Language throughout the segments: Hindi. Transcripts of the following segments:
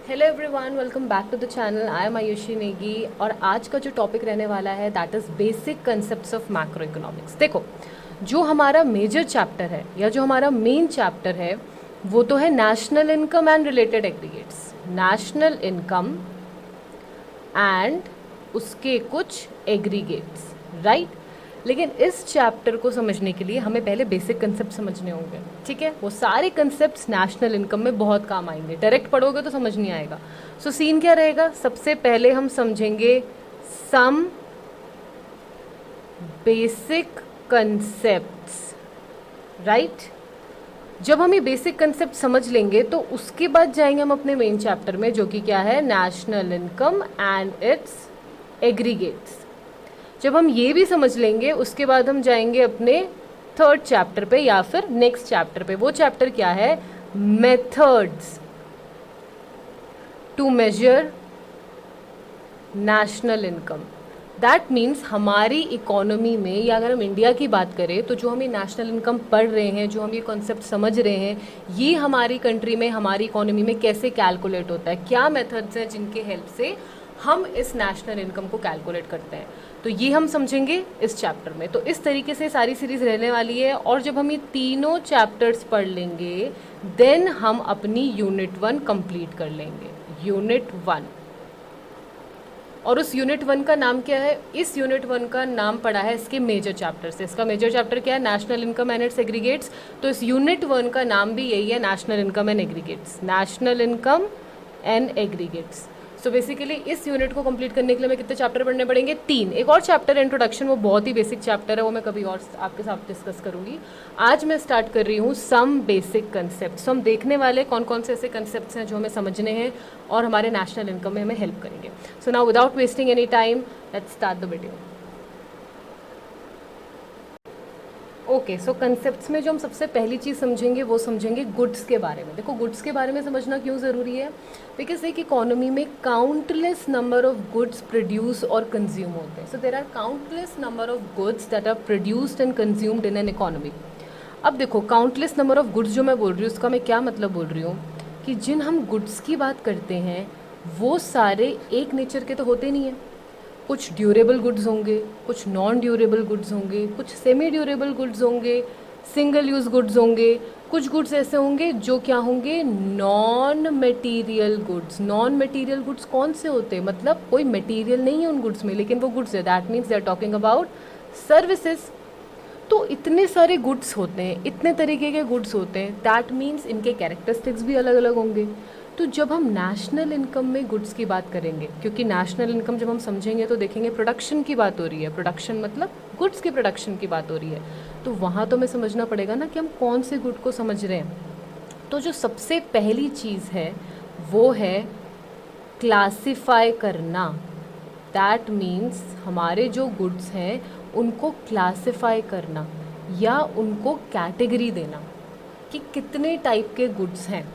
Hello everyone, welcome back to the channel. I am Ayushi Negi और आज का जो टॉपिक रहने वाला है that is basic concepts of macroeconomics. देखो, जो हमारा मेजर चैप्टर है या जो हमारा मेन चैप्टर है वो तो है national income and related aggregates. National income and उसके कुछ एग्रीगेट्स, राइट। लेकिन इस चैप्टर को समझने के लिए हमें पहले बेसिक कंसेप्ट समझने होंगे, ठीक है। वो सारे कंसेप्ट्स नेशनल इनकम में बहुत काम आएंगे। डायरेक्ट पढ़ोगे तो समझ नहीं आएगा। सो सीन क्या रहेगा, सबसे पहले हम समझेंगे सम बेसिक कंसेप्ट्स, राइट। जब हम ये बेसिक कंसेप्ट समझ लेंगे तो उसके बाद जाएंगे हम अपने मेन चैप्टर में, जो कि क्या है, national income and it's aggregates. जब हम ये भी समझ लेंगे उसके बाद हम जाएंगे अपने थर्ड चैप्टर पे या फिर नेक्स्ट चैप्टर पे। वो चैप्टर क्या है, methods to measure national income. That means हमारी इकोनॉमी में, या अगर हम इंडिया की बात करें तो जो हम ये नेशनल इनकम पढ़ रहे हैं, जो हम ये कॉन्सेप्ट समझ रहे हैं, ये हमारी कंट्री में, हमारी इकोनॉमी में कैसे कैलकुलेट होता है, क्या मेथड्स हैं जिनके हेल्प से हम इस नेशनल इनकम को कैलकुलेट करते हैं। तो ये हम समझेंगे इस चैप्टर में। तो इस तरीके से सारी सीरीज़ रहने वाली है। और जब हम ये तीनों चैप्टर्स पढ़ लेंगे देन हम अपनी यूनिट 1 कंप्लीट कर लेंगे, यूनिट 1। और उस यूनिट 1 का नाम क्या है, इस यूनिट 1 का नाम पड़ा है इसके मेजर चैप्टर से। इसका मेजर चैप्टर क्या है, national income and it's aggregates. तो इस यूनिट 1 का नाम भी यही है, national income and aggregates, national income and aggregates. So basically इस यूनिट को कंप्लीट करने के लिए हमें कितने चैप्टर पढ़ने पड़ेंगे, 3। एक और चैप्टर है इंट्रोडक्शन, वो बहुत ही बेसिक चैप्टर है, वो मैं कभी और आपके साथ डिस्कस करूंगी। आज मैं स्टार्ट कर रही हूँ सम बेसिक कंसेप्ट। सो हम देखने वाले कौन कौन से ऐसे कंसेप्ट्स हैं जो हमें समझने हैं और हमारे नेशनल इनकम में हमें हेल्प करेंगे। So now without wasting any time let's start the video. Okay, so concepts में जो हम सबसे पहली चीज़ समझेंगे वो समझेंगे गुड्स के बारे में। देखो, गुड्स के बारे में समझना क्यों ज़रूरी है, बिकॉज एक इकोनॉमी में countless number of goods produce और कंज्यूम होते हैं। So there are countless number of goods that are produced and consumed in an economy. अब देखो, काउंटलेस नंबर ऑफ गुड्स जो मैं बोल रही हूँ उसका मैं क्या मतलब बोल रही हूँ कि जिन हम गुड्स की बात करते हैं वो सारे एक नेचर के तो होते नहीं हैं। कुछ ड्यूरेबल गुड्स होंगे, कुछ नॉन ड्यूरेबल गुड्स होंगे, कुछ सेमी ड्यूरेबल गुड्स होंगे, सिंगल यूज़ गुड्स होंगे, कुछ गुड्स ऐसे होंगे जो क्या होंगे, non material goods. Non material goods कौन से होते हैं, मतलब कोई मटेरियल नहीं है उन गुड्स में लेकिन वो गुड्स है, that means they are talking about services. तो इतने सारे गुड्स होते हैं, इतने तरीके के गुड्स होते हैं, दैट मीन्स इनके कैरेक्टरिस्टिक्स भी अलग अलग होंगे। तो जब हम नेशनल इनकम में गुड्स की बात करेंगे, क्योंकि नेशनल इनकम जब हम समझेंगे तो देखेंगे प्रोडक्शन की बात हो रही है, प्रोडक्शन मतलब गुड्स के प्रोडक्शन की बात हो रही है, तो वहाँ तो हमें समझना पड़ेगा ना कि हम कौन से गुड को समझ रहे हैं। तो जो सबसे पहली चीज़ है वो है क्लासिफाई करना। दैट मीन्स हमारे जो गुड्स हैं उनको क्लासिफाई करना या उनको कैटेगरी देना कि कितने टाइप के गुड्स हैं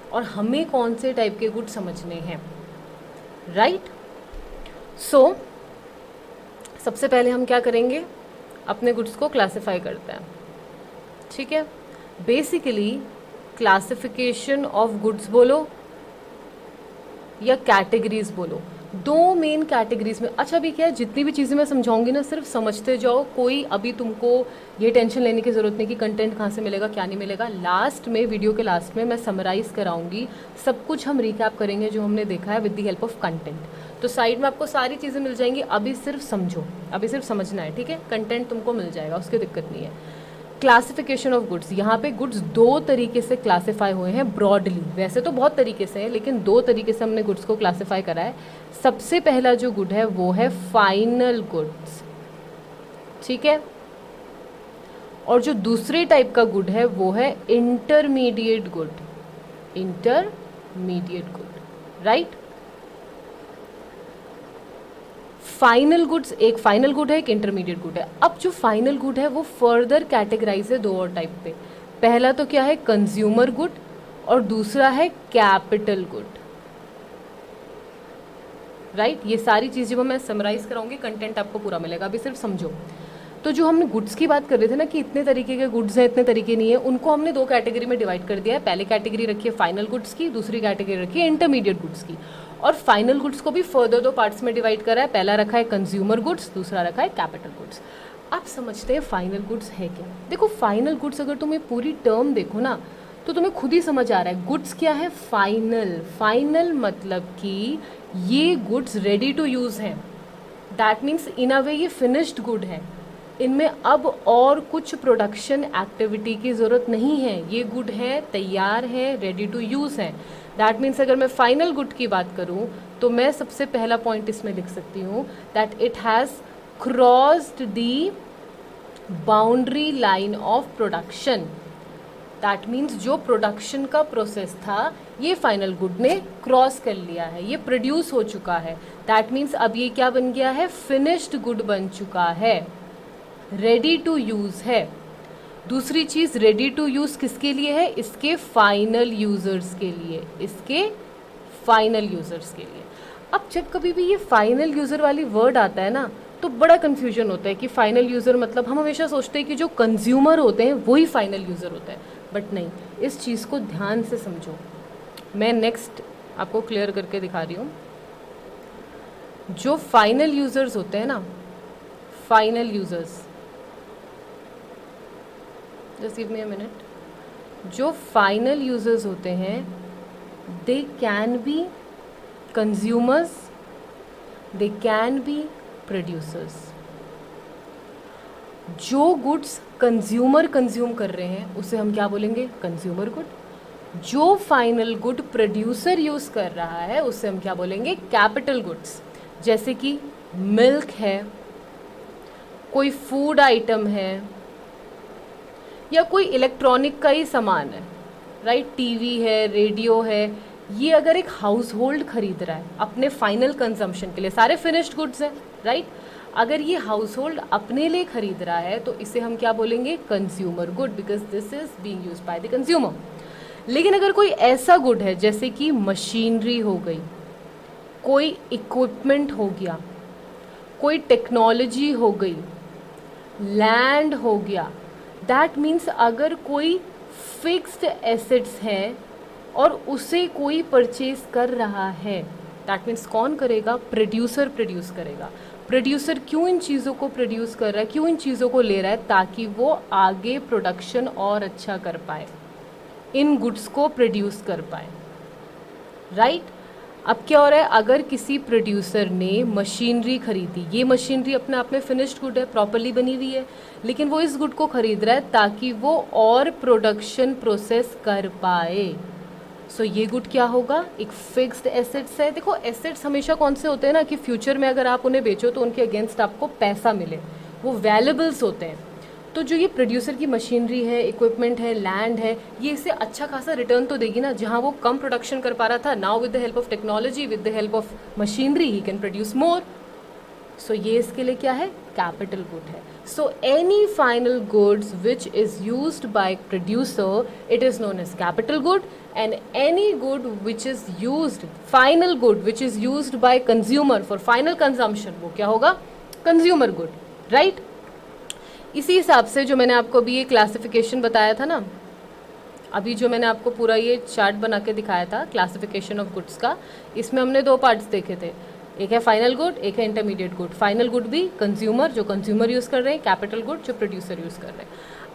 और हमें कौन से टाइप के गुड्स समझने हैं, राइट। सो सबसे पहले हम क्या करेंगे, अपने गुड्स को क्लासिफाई करते हैं, ठीक है। बेसिकली क्लासिफिकेशन ऑफ गुड्स बोलो या कैटेगरीज बोलो, दो मेन कैटेगरीज में। अच्छा अभी क्या है, जितनी भी चीज़ें मैं समझाऊंगी ना सिर्फ समझते जाओ, कोई अभी तुमको ये टेंशन लेने की ज़रूरत नहीं कि कंटेंट कहाँ से मिलेगा क्या नहीं मिलेगा। लास्ट में, वीडियो के लास्ट में मैं समराइज़ कराऊंगी, सब कुछ हम रिकैप करेंगे जो हमने देखा है with the help of content. तो साइड में आपको सारी चीज़ें मिल जाएंगी, अभी सिर्फ समझो, अभी सिर्फ समझना है, ठीक है। कंटेंट तुमको मिल जाएगा, उसकी दिक्कत नहीं है। क्लासिफिकेशन ऑफ गुड्स, यहाँ पे गुड्स दो तरीके से क्लासिफाई हुए हैं ब्रॉडली, वैसे तो बहुत तरीके से है लेकिन दो तरीके से हमने गुड्स को क्लासिफाई करा है। सबसे पहला जो गुड है वो है फाइनल गुड्स, ठीक है। और जो दूसरे टाइप का गुड है वो है intermediate good, intermediate good, right. Final goods, एक फाइनल गुड है, एक इंटरमीडिएट गुड है। अब जो फाइनल गुड है वो फर्दर कैटेगराइज है दो और टाइप पे। पहला तो क्या है, कंज्यूमर गुड, और दूसरा है कैपिटल गुड, राइट। ये सारी चीज़ जब मैं समराइज कराऊंगी कंटेंट आपको पूरा मिलेगा, अभी सिर्फ समझो। तो जो हमने गुड्स की बात कर रहे थे ना कि इतने तरीके के गुड्स हैं, इतने तरीके नहीं है, उनको हमने दो कैटेगरी में डिवाइड कर दिया है। पहले कैटेगरी रखी है फाइनल गुड्स की, दूसरी कैटेगरी रखी है इंटरमीडिएट गुड्स की। और फाइनल गुड्स को भी फर्दर दो पार्ट्स में डिवाइड करा है। पहला रखा है कंज्यूमर गुड्स, दूसरा रखा है कैपिटल गुड्स। अब समझते हैं फाइनल गुड्स है क्या। देखो फाइनल गुड्स अगर तुम्हें पूरी टर्म देखो ना तो तुम्हें खुद ही समझ आ रहा है गुड्स क्या है। फाइनल, फाइनल मतलब कि ये गुड्स रेडी टू यूज़ हैं। दैट मीन्स इन अ वे ये फिनिश्ड गुड है, इनमें अब और कुछ प्रोडक्शन एक्टिविटी की ज़रूरत नहीं है, ये गुड है, तैयार है, रेडी टू यूज़ है। दैट मीन्स अगर मैं फाइनल गुड की बात करूँ तो मैं सबसे पहला पॉइंट इसमें लिख सकती हूँ that it has crossed the boundary line of production. That means जो प्रोडक्शन का प्रोसेस था ये फाइनल गुड ने क्रॉस कर लिया है, ये प्रोड्यूस हो चुका है। दैट मीन्स अब ये क्या बन गया है, फिनिश्ड गुड बन चुका है, रेडी टू यूज़ है। दूसरी चीज़ रेडी टू यूज़ किसके लिए है, इसके फाइनल यूज़र्स के लिए, इसके फाइनल यूज़र्स के लिए। अब जब कभी भी ये फाइनल यूज़र वाली वर्ड आता है ना तो बड़ा कन्फ्यूजन होता है कि फाइनल यूज़र मतलब हम हमेशा सोचते हैं कि जो कंज्यूमर होते हैं वही फाइनल यूज़र होता है, बट नहीं, इस चीज़ को ध्यान से समझो। मैं नेक्स्ट आपको क्लियर करके दिखा रही हूँ। जो फाइनल यूज़र्स होते हैं ना, final users, just give me a minute, जो फाइनल यूज़र्स होते हैं they can be consumers, they can be producers. जो गुड्स कंज्यूमर कंज्यूम कर रहे हैं उसे हम क्या बोलेंगे, कंज्यूमर गुड। जो फाइनल गुड प्रोड्यूसर यूज़ कर रहा है उसे हम क्या बोलेंगे, कैपिटल गुड्स। जैसे कि मिल्क है, कोई फूड आइटम है, या कोई इलेक्ट्रॉनिक का ही सामान है, राइट, टीवी है, रेडियो है, ये अगर एक हाउस होल्ड खरीद रहा है अपने फाइनल कंजम्पशन के लिए, सारे फिनिश्ड गुड्स हैं, राइट, अगर ये हाउस होल्ड अपने लिए खरीद रहा है तो इसे हम क्या बोलेंगे, consumer good, because this is being used by the consumer. लेकिन अगर कोई ऐसा गुड है जैसे कि मशीनरी हो गई, कोई इक्विपमेंट हो गया, कोई टेक्नोलॉजी हो गई, लैंड हो गया, दैट मीन्स अगर कोई फिक्स्ड एसेट्स हैं और उसे कोई परचेज कर रहा है, दैट मीन्स कौन करेगा, प्रोड्यूसर प्रोड्यूस करेगा। प्रोड्यूसर क्यों इन चीज़ों को प्रोड्यूस कर रहा है, क्यों इन चीज़ों को ले रहा है, ताकि वो आगे प्रोडक्शन और अच्छा कर पाए, इन गुड्स को प्रोड्यूस कर पाए, राइट। अब क्या हो रहा है, अगर किसी प्रोड्यूसर ने मशीनरी खरीदी, ये मशीनरी अपने आप में फिनिश्ड गुड है, प्रॉपरली बनी हुई है, लेकिन वो इस गुड को खरीद रहा है ताकि वो और प्रोडक्शन प्रोसेस कर पाए। सो ये गुड क्या होगा, एक फिक्स्ड एसेट्स है। देखो एसेट्स हमेशा कौन से होते हैं ना कि फ्यूचर में अगर आप उन्हें बेचो तो उनके अगेंस्ट आपको पैसा मिले, वो वैल्यूएबल्स होते हैं। तो जो ये प्रोड्यूसर की मशीनरी है, इक्विपमेंट है, लैंड है, ये इसे अच्छा खासा रिटर्न तो देगी ना। जहाँ वो कम प्रोडक्शन कर पा रहा था, now with the help of technology, with the help of machinery, he can produce more. So ये इसके लिए क्या है, कैपिटल गुड है। So any final goods which is used by producer, it is known as capital good, and any good which is used, final good which is used by consumer for final consumption, वो क्या होगा, कंज्यूमर गुड, राइट। इसी हिसाब से जो मैंने आपको अभी ये क्लासिफिकेशन बताया था ना, अभी जो मैंने आपको पूरा ये चार्ट बना के दिखाया था क्लासिफिकेशन ऑफ गुड्स का, इसमें हमने दो पार्ट्स देखे थे, एक है फाइनल गुड, एक है इंटरमीडिएट गुड। फाइनल गुड भी कंज्यूमर, जो कंज्यूमर यूज़ कर रहे हैं, कैपिटल गुड जो प्रोड्यूसर यूज़ कर रहे हैं।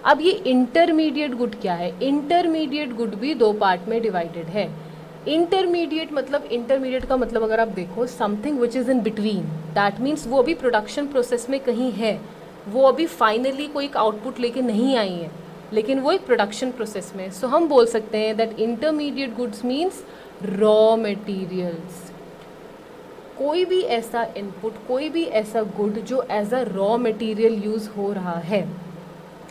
अब ये इंटरमीडिएट गुड क्या है, इंटरमीडिएट गुड भी दो पार्ट में डिवाइडेड है। इंटरमीडिएट मतलब, इंटरमीडिएट का मतलब अगर आप देखो, something which is in between, that means वो अभी प्रोडक्शन प्रोसेस में कहीं है, वो अभी फाइनली कोई एक आउटपुट लेके नहीं आई है, लेकिन वो एक प्रोडक्शन प्रोसेस में। सो हम बोल सकते हैं that intermediate goods means raw materials. कोई भी ऐसा इनपुट, कोई भी ऐसा गुड जो as a raw material use हो रहा है,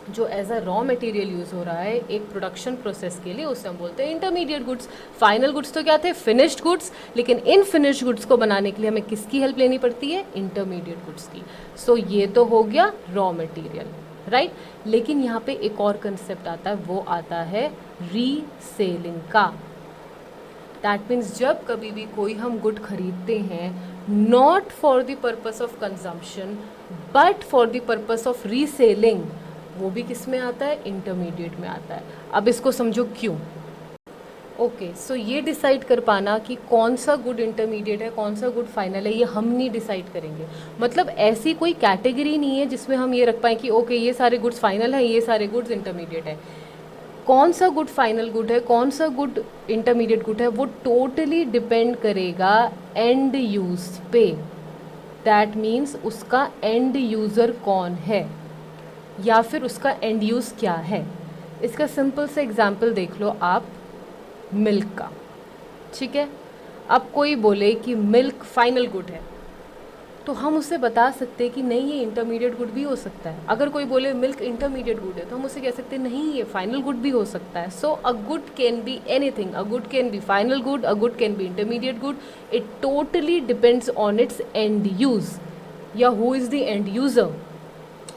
जो as a raw material use हो रहा है एक प्रोडक्शन प्रोसेस के लिए, उसे हम बोलते हैं इंटरमीडिएट गुड्स। फाइनल गुड्स तो क्या थे, फिनिश्ड गुड्स, लेकिन इन फिनिश्ड गुड्स को बनाने के लिए हमें किसकी हेल्प लेनी पड़ती है, इंटरमीडिएट गुड्स की। सो ये तो हो गया रॉ मटेरियल, राइट। लेकिन यहाँ पे एक और कंसेप्ट आता है, वो आता है रीसेलिंग का। दैट मीन्स जब कभी भी कोई हम गुड खरीदते हैं not for the purpose of consumption but for the purpose of reselling, वो भी किस में आता है, इंटरमीडिएट में आता है। अब इसको समझो क्यों। ओके, सो ये डिसाइड कर पाना कि कौन सा गुड इंटरमीडिएट है, कौन सा गुड फाइनल है, ये हम नहीं डिसाइड करेंगे। मतलब ऐसी कोई कैटेगरी नहीं है जिसमें हम ये रख पाएँ कि ओके ये सारे गुड्स फाइनल हैं, ये सारे गुड्स इंटरमीडिएट है। कौन सा गुड फाइनल गुड है, कौन सा गुड इंटरमीडिएट गुड है, वो टोटली डिपेंड करेगा एंड यूज पे। दैट मीन्स उसका एंड यूज़र कौन है या फिर उसका एंड यूज़ क्या है। इसका सिंपल से एग्जाम्पल देख लो आप मिल्क का, ठीक है। अब कोई बोले कि मिल्क फाइनल गुड है, तो हम उससे बता सकते हैं कि नहीं ये इंटरमीडिएट गुड भी हो सकता है। अगर कोई बोले मिल्क इंटरमीडिएट गुड है, तो हम उससे कह सकते हैं नहीं ये फाइनल गुड भी हो सकता है। So a good can be anything, a good can be final good, a good can be intermediate good. It totally depends on its end use या who is the end user.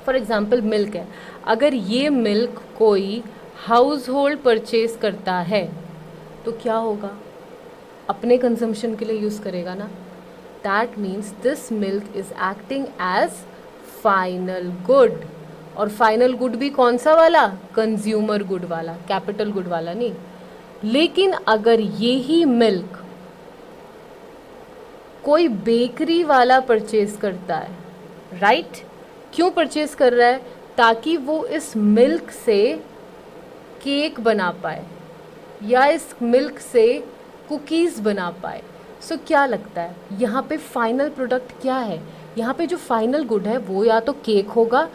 For example milk है, अगर ये मिल्क कोई हाउस होल्ड परचेज करता है तो क्या होगा, अपने कंजम्पशन के लिए यूज़ करेगा ना। That means this milk is acting as final good. और फाइनल गुड भी कौन सा वाला, कंज्यूमर गुड वाला, कैपिटल गुड वाला नहीं। लेकिन अगर यही मिल्क कोई बेकरी वाला परचेज करता है, राइट, क्यों परचेज कर रहा है, ताकि वो इस मिल्क से केक बना पाए या इस मिल्क से कुकीज़ बना पाए। सो क्या लगता है यहाँ पे फाइनल प्रोडक्ट क्या है, यहाँ पे जो फाइनल गुड है वो या तो केक होगा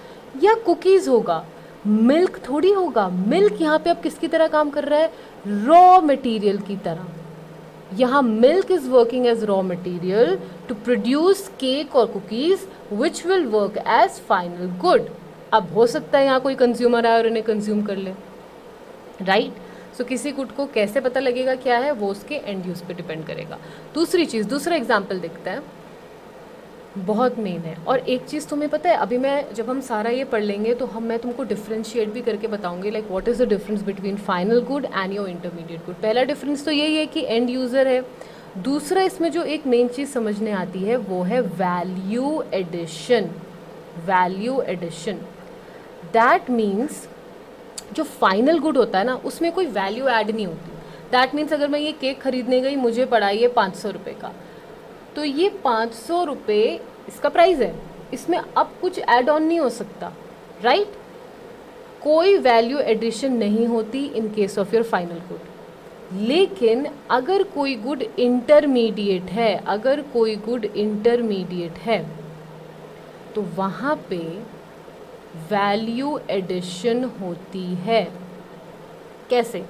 या कुकीज़ होगा, मिल्क थोड़ी होगा। मिल्क यहाँ पे अब किसकी तरह काम कर रहा है, रॉ मटेरियल की तरह। यहाँ milk is working as raw material to produce cake और cookies which will work as final good. अब हो सकता है यहाँ कोई कंज्यूमर आए और इन्हें कंज्यूम कर ले, राइट। सो किसी गुड को कैसे पता लगेगा क्या है, वो उसके एंड यूज़ पे डिपेंड करेगा। दूसरी चीज़, दूसरा एग्जाम्पल देखते हैं, बहुत मेन है। और एक चीज़ तुम्हें पता है, अभी मैं जब हम सारा ये पढ़ लेंगे तो मैं तुमको डिफ्रेंशिएट भी करके बताऊंगी, like what is the difference between final good and your intermediate good. पहला डिफरेंस तो यही है कि एंड यूज़र है। दूसरा इसमें जो एक मेन चीज़ समझने आती है वो है value addition. Value addition that means जो फाइनल गुड होता है ना, उसमें कोई वैल्यू ऐड नहीं होती। दैट मीन्स अगर मैं ये केक खरीदने गई, मुझे पड़ा ये 500 रुपये का, तो ये 500 रुपये इसका प्राइस है, इसमें अब कुछ ऐड ऑन नहीं हो सकता, राइट। कोई वैल्यू एडिशन नहीं होती in case of your final good. लेकिन अगर कोई गुड इंटरमीडिएट है, अगर कोई गुड इंटरमीडिएट है, तो वहाँ पे वैल्यू एडिशन होती है। कैसे,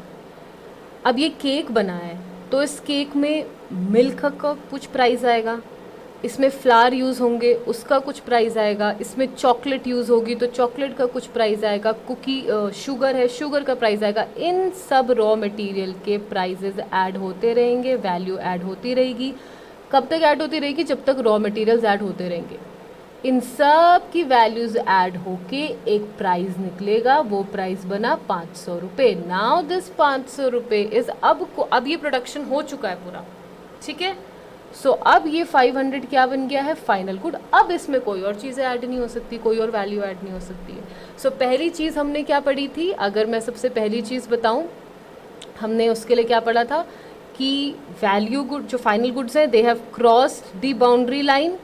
अब ये केक बना है तो इस केक में मिल्क का कुछ प्राइस आएगा, इसमें फ्लावर यूज़ होंगे उसका कुछ प्राइस आएगा, इसमें चॉकलेट यूज़ होगी तो चॉकलेट का कुछ प्राइस आएगा, कुकी शुगर है शुगर का प्राइस आएगा। इन सब रॉ मटेरियल के प्राइसेस ऐड होते रहेंगे, वैल्यू ऐड होती रहेगी। कब तक ऐड होती रहेगी, जब तक रॉ मटेरियल्स ऐड होते रहेंगे। इन सब की वैल्यूज ऐड होके एक प्राइस निकलेगा, वो प्राइस बना 500 रुपये। नाउ दिस 500 रुपये इज अब ये प्रोडक्शन हो चुका है पूरा, ठीक है। सो अब ये 500 क्या बन गया है, फाइनल गुड। अब इसमें कोई और चीज़ें ऐड नहीं हो सकती, कोई और वैल्यू ऐड नहीं हो सकती है। सो पहली चीज़ हमने क्या पढ़ी थी, अगर मैं सबसे पहली चीज़ बताऊं, हमने उसके लिए क्या पढ़ा था कि वैल्यू गुड जो फाइनल गुड्स हैं they have crossed the boundary line,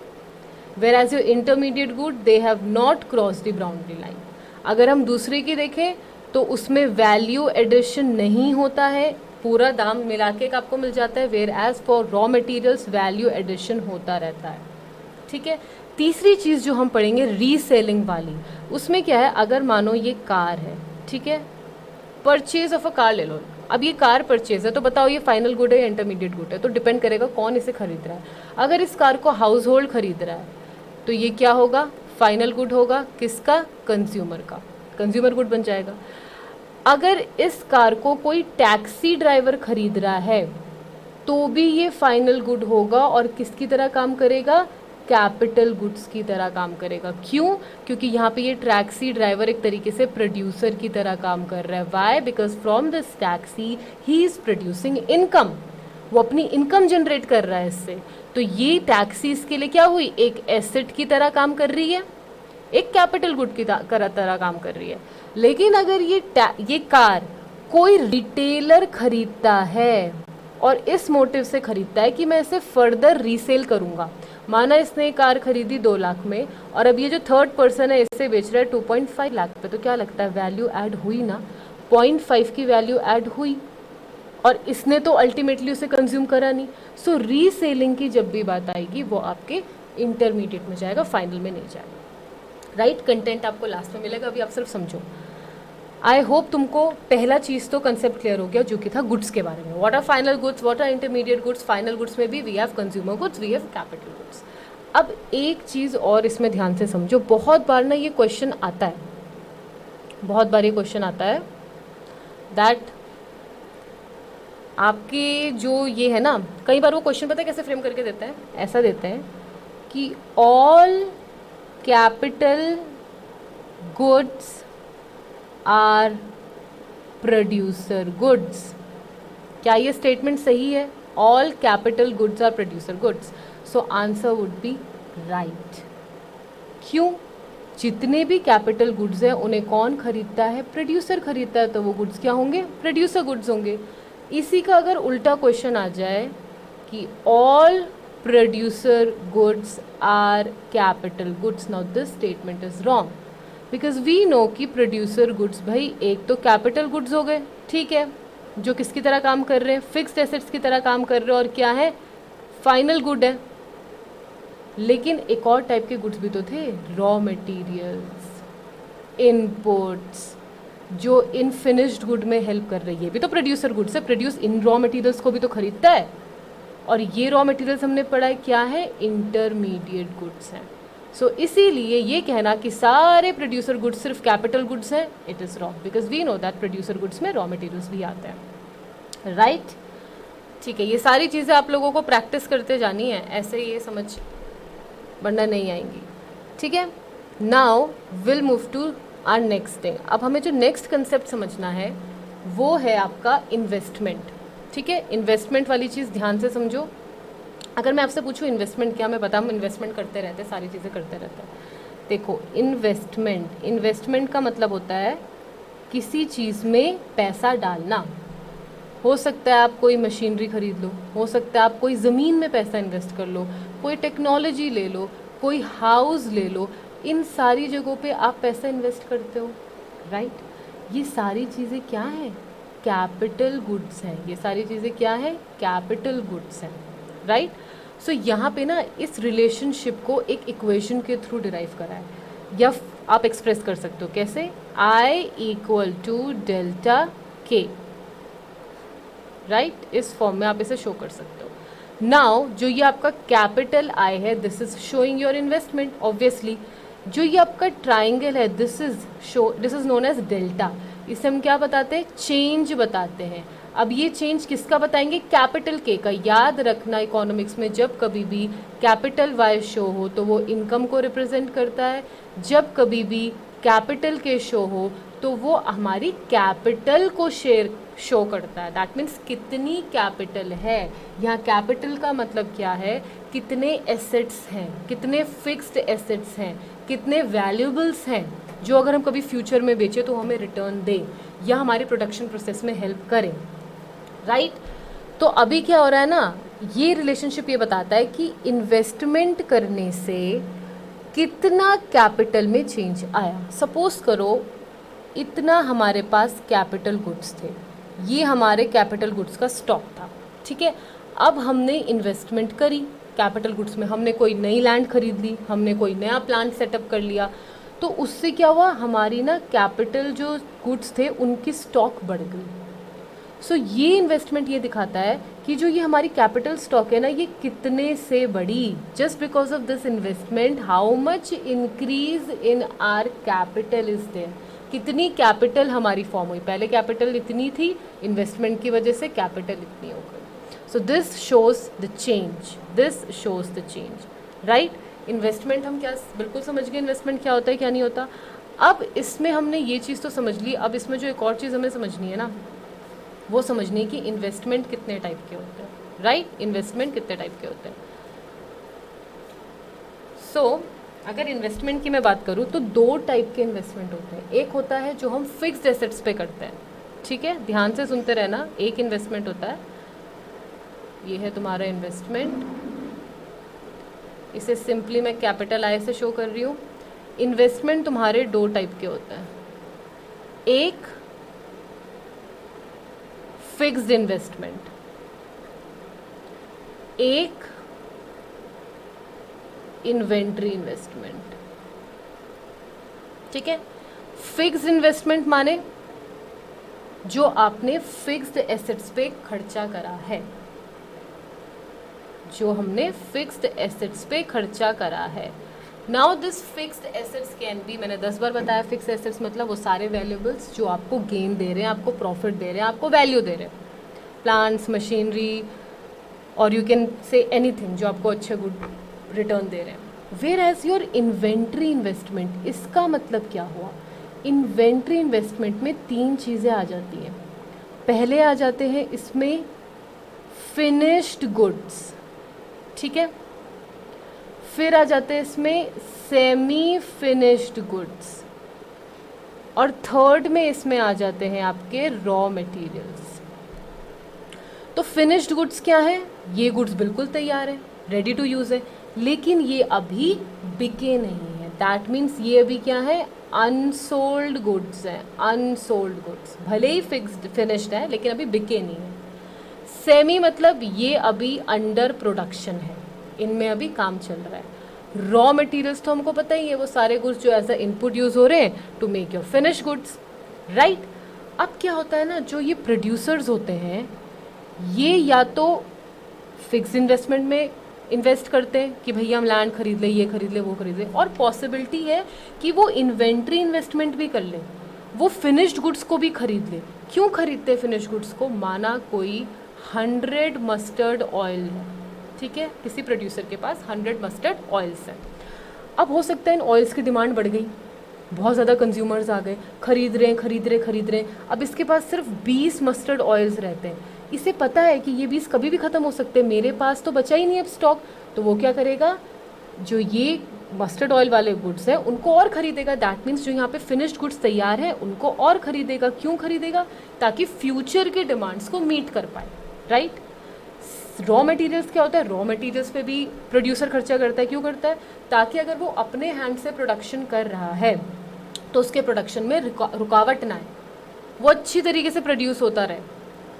whereas your intermediate good they have not crossed the boundary line। अगर हम दूसरे की देखें तो उसमें वैल्यू एडिशन नहीं होता है, पूरा दाम मिला के आपको मिल जाता है, whereas for raw materials value addition होता रहता है, ठीक है। तीसरी चीज़ जो हम पढ़ेंगे रीसेलिंग वाली, उसमें क्या है, अगर मानो ये कार है, ठीक है, परचेज ऑफ अ कार ले लो। अब ये कार परचेज है तो बताओ ये फाइनल गुड है या इंटरमीडिएट गुड है, तो डिपेंड करेगा कौन इसे खरीद रहा है। अगर इस कार को हाउस होल्ड खरीद रहा है तो ये क्या होगा, फाइनल गुड होगा, किसका, कंज्यूमर का, कंज्यूमर गुड बन जाएगा। अगर इस कार को कोई टैक्सी ड्राइवर खरीद रहा है तो भी ये फाइनल गुड होगा और किसकी तरह काम करेगा, कैपिटल गुड्स की तरह काम करेगा। क्यों, क्योंकि यहाँ पे ये टैक्सी ड्राइवर एक तरीके से प्रोड्यूसर की तरह काम कर रहा है। Why, because from this taxi he is producing income, वो अपनी इनकम जनरेट कर रहा है इससे। तो ये टैक्सी इसके लिए क्या हुई, एक एसेट की तरह काम कर रही है, एक कैपिटल गुड की तरह काम कर रही है। लेकिन अगर ये कार कोई रिटेलर खरीदता है और इस मोटिव से खरीदता है कि मैं इसे फर्दर रीसेल करूंगा, माना इसने कार खरीदी 2 लाख में और अब ये जो थर्ड पर्सन है इससे बेच रहा है 2.5 लाख पे, तो क्या लगता है वैल्यू ऐड हुई ना, 0.5 की वैल्यू ऐड हुई और इसने तो अल्टीमेटली उसे कंज्यूम करा नहीं। सो रीसेलिंग की जब भी बात आएगी वो आपके इंटरमीडिएट में जाएगा, फाइनल में नहीं जाएगा। राइट, कंटेंट आपको लास्ट में मिलेगा, अभी आप सिर्फ समझो। आई होप तुमको पहला चीज़ तो कंसेप्ट क्लियर हो गया जो कि था गुड्स के बारे में। What are final goods, what are intermediate goods. Final goods में भी we have consumer goods, we have capital goods. अब एक चीज़ और इसमें ध्यान से समझो, बहुत बार ना ये क्वेश्चन आता है, बहुत बार ये क्वेश्चन आता है दैट आपके जो ये है ना, कई बार वो क्वेश्चन पता है कैसे फ्रेम करके देते हैं, ऐसा देते हैं कि all capital goods are producer goods. क्या ये स्टेटमेंट सही है? All capital goods are producer goods. So answer would be right. क्यों? जितने भी कैपिटल गुड्स हैं उन्हें कौन खरीदता है? प्रोड्यूसर खरीदता है, तो वो गुड्स क्या होंगे? प्रोड्यूसर गुड्स होंगे। इसी का अगर उल्टा क्वेश्चन आ जाए कि all producer goods are capital goods, now this statement is wrong because we know कि प्रोड्यूसर गुड्स भाई एक तो कैपिटल गुड्स हो गए, ठीक है, जो किसकी तरह काम कर रहे हैं? फिक्स्ड एसेट्स की तरह काम कर रहे हैं, और क्या है? फाइनल गुड है। लेकिन एक और टाइप के गुड्स भी तो थे, रॉ मटेरियल्स, इनपुट्स, जो इन फिनिश्ड गुड में हेल्प कर रही है, भी तो प्रोड्यूसर गुड्स है। प्रोड्यूस इन रॉ मटेरियल्स को भी तो खरीदता है, और ये रॉ मटेरियल्स हमने पढ़ा है क्या है? इंटरमीडिएट गुड्स हैं। सो इसीलिए ये कहना कि सारे प्रोड्यूसर गुड्स सिर्फ कैपिटल गुड्स हैं, it is wrong because we know that producer goods में रॉ मटेरियल्स भी आते हैं। राइट, ठीक है, ये सारी चीज़ें आप लोगों को प्रैक्टिस करते जानी है, ऐसे ये समझ वरना नहीं आएंगी। ठीक है, now will move to our next thing. अब हमें जो नेक्स्ट कंसेप्ट समझना है वो है आपका इन्वेस्टमेंट। ठीक है, इन्वेस्टमेंट वाली चीज़ ध्यान से समझो। अगर मैं आपसे पूछूं इन्वेस्टमेंट क्या, मैं बता, हम इन्वेस्टमेंट करते रहते हैं, सारी चीज़ें करते रहते हैं। देखो, इन्वेस्टमेंट का मतलब होता है किसी चीज़ में पैसा डालना। हो सकता है आप कोई मशीनरी खरीद लो, हो सकता है आप कोई ज़मीन में पैसा इन्वेस्ट कर लो, कोई टेक्नोलॉजी ले लो, कोई हाउस ले लो, इन सारी जगहों पे आप पैसा इन्वेस्ट करते हो। राइट, ये सारी चीज़ें क्या हैं? कैपिटल गुड्स हैं। ये सारी चीज़ें क्या हैं? कैपिटल गुड्स हैं। राइट, सो यहाँ पे ना इस रिलेशनशिप को एक इक्वेशन के थ्रू डिराइव करा है, या आप एक्सप्रेस कर सकते हो कैसे? I इक्वल टू डेल्टा के। राइट, इस फॉर्म में आप इसे शो कर सकते हो। नाउ जो ये आपका कैपिटल आई है, this is showing your investment obviously. जो ये आपका ट्राइंगल है, this is known as delta. इसे हम क्या बताते हैं? चेंज बताते हैं। अब ये चेंज किसका बताएंगे? कैपिटल के का। याद रखना, इकोनॉमिक्स में जब कभी भी कैपिटल वाई शो हो तो वो इनकम को रिप्रेजेंट करता है, जब कभी भी कैपिटल के शो हो तो वो हमारी कैपिटल को शो करता है। दैट मीन्स कितनी कैपिटल है। यहाँ कैपिटल का मतलब क्या है? कितने एसेट्स हैं, कितने फिक्स्ड एसेट्स हैं, कितने वैल्यूबल्स हैं जो अगर हम कभी फ्यूचर में बेचें तो हमें रिटर्न दें या हमारे प्रोडक्शन प्रोसेस में हेल्प करें। राइट, तो अभी क्या हो रहा है ना, ये रिलेशनशिप ये बताता है कि इन्वेस्टमेंट करने से कितना कैपिटल में चेंज आया। सपोज करो इतना हमारे पास कैपिटल गुड्स थे, ये हमारे कैपिटल गुड्स का स्टॉक था। ठीक है, अब हमने इन्वेस्टमेंट करी कैपिटल गुड्स में, हमने कोई नई लैंड खरीद ली, हमने कोई नया प्लांट सेटअप कर लिया, तो उससे क्या हुआ? हमारी ना कैपिटल जो गुड्स थे उनकी स्टॉक बढ़ गई। सो ये इन्वेस्टमेंट ये दिखाता है कि जो ये हमारी कैपिटल स्टॉक है ना, ये कितने से बढ़ी। Just because of this investment how much increase in our capital is there. कितनी कैपिटल हमारी फॉर्म हुई। पहले कैपिटल इतनी थी, इन्वेस्टमेंट की वजह से कैपिटल इतनी हो गई। So this shows the change, this shows the change. Right, investment हम क्या बिल्कुल समझ गए इन्वेस्टमेंट क्या होता है क्या नहीं होता। अब इसमें हमने ये चीज़ तो समझ ली, अब इसमें जो एक और चीज़ हमें समझनी है ना, वो समझनी है कि इन्वेस्टमेंट कितने टाइप के होते हैं। राइट, इन्वेस्टमेंट कितने टाइप के होते हैं। सो अगर इन्वेस्टमेंट की मैं बात करूँ तो दो टाइप के इन्वेस्टमेंट होते हैं। एक होता है जो हम फिक्स्ड एसेट्स पे करते हैं, ठीक है, ध्यान से सुनते रहना। एक इन्वेस्टमेंट होता है, ये है तुम्हारा इन्वेस्टमेंट, इसे सिंपली मैं कैपिटल आई से शो कर रही हूँ। इन्वेस्टमेंट तुम्हारे दो टाइप के होते हैं, एक फिक्स्ड इन्वेस्टमेंट, एक इन्वेंट्री इन्वेस्टमेंट, ठीक है। फिक्स्ड इन्वेस्टमेंट माने जो आपने फिक्स्ड एसेट्स पे खर्चा करा है, जो हमने फिक्स्ड एसेट्स पे खर्चा करा है। Now this fixed assets can be, मैंने 10 बार बताया, फिक्स्ड एसेट्स मतलब वो सारे वैल्यूएबल्स जो आपको गेन दे रहे हैं, आपको प्रॉफिट दे रहे हैं, आपको वैल्यू दे रहे हैं, प्लांट्स, मशीनरी, और यू कैन से एनीथिंग जो आपको अच्छे गुड रिटर्न दे रहे हैं। Whereas your inventory investment, इसका मतलब क्या हुआ? इन्वेंट्री इन्वेस्टमेंट में तीन चीज़ें आ जाती हैं। पहले आ जाते हैं इसमें फिनिश्ड गुड्स, ठीक है, फिर आ जाते हैं इसमें सेमी फिनिश्ड गुड्स, और थर्ड में इसमें आ जाते हैं आपके रॉ मटेरियल्स। तो फिनिश्ड गुड्स क्या है? ये गुड्स बिल्कुल तैयार है, रेडी टू यूज़ है, लेकिन ये अभी बिके नहीं है। दैट मीन्स ये अभी क्या है? अनसोल्ड गुड्स हैं, अनसोल्ड गुड्स, भले ही फिक्स्ड फिनिश्ड है लेकिन अभी बिके नहीं है। सेमी मतलब ये अभी अंडर प्रोडक्शन है, इनमें अभी काम चल रहा है। रॉ मटेरियल्स तो हमको पता ही है, वो सारे गुड्स जो एज अ इनपुट यूज हो रहे हैं to make your finish goods, right. अब क्या होता है ना, जो ये प्रोड्यूसर्स होते हैं ये या तो फिक्स इन्वेस्टमेंट में इन्वेस्ट करते हैं कि भैया हम लैंड खरीद ले, ये खरीद ले, वो खरीद ले, और पॉसिबिलिटी है कि वो इन्वेंट्री इन्वेस्टमेंट भी कर ले, वो फिनिश्ड गुड्स को भी खरीद ले। क्यों खरीदते हैं फिनिश्ड गुड्स को? माना कोई 100 मस्टर्ड ऑयल है, ठीक है, किसी प्रोड्यूसर के पास 100 मस्टर्ड ऑयल्स हैं। अब हो सकता है इन ऑयल्स की डिमांड बढ़ गई, बहुत ज़्यादा कंज्यूमर्स आ गए, खरीद रहे हैं। अब इसके पास सिर्फ 20 मस्टर्ड ऑयल्स रहते हैं, इसे पता है कि ये 20 कभी भी ख़त्म हो सकते हैं, मेरे पास तो बचा ही नहीं अब स्टॉक। तो वो क्या करेगा, जो ये मस्टर्ड ऑयल वाले गुड्स हैं उनको और खरीदेगा। दैट मीन्स जो यहाँ पे फिनिश्ड गुड्स तैयार हैं उनको और खरीदेगा। क्यों खरीदेगा? ताकि फ्यूचर के डिमांड्स को मीट कर पाए, राइट। रॉ मटेरियल्स क्या होता है? रॉ मटेरियल्स पे भी प्रोड्यूसर खर्चा करता है। क्यों करता है? ताकि अगर वो अपने हैंड से प्रोडक्शन कर रहा है तो उसके प्रोडक्शन में रुकावट ना आए, वो अच्छी तरीके से प्रोड्यूस होता रहे।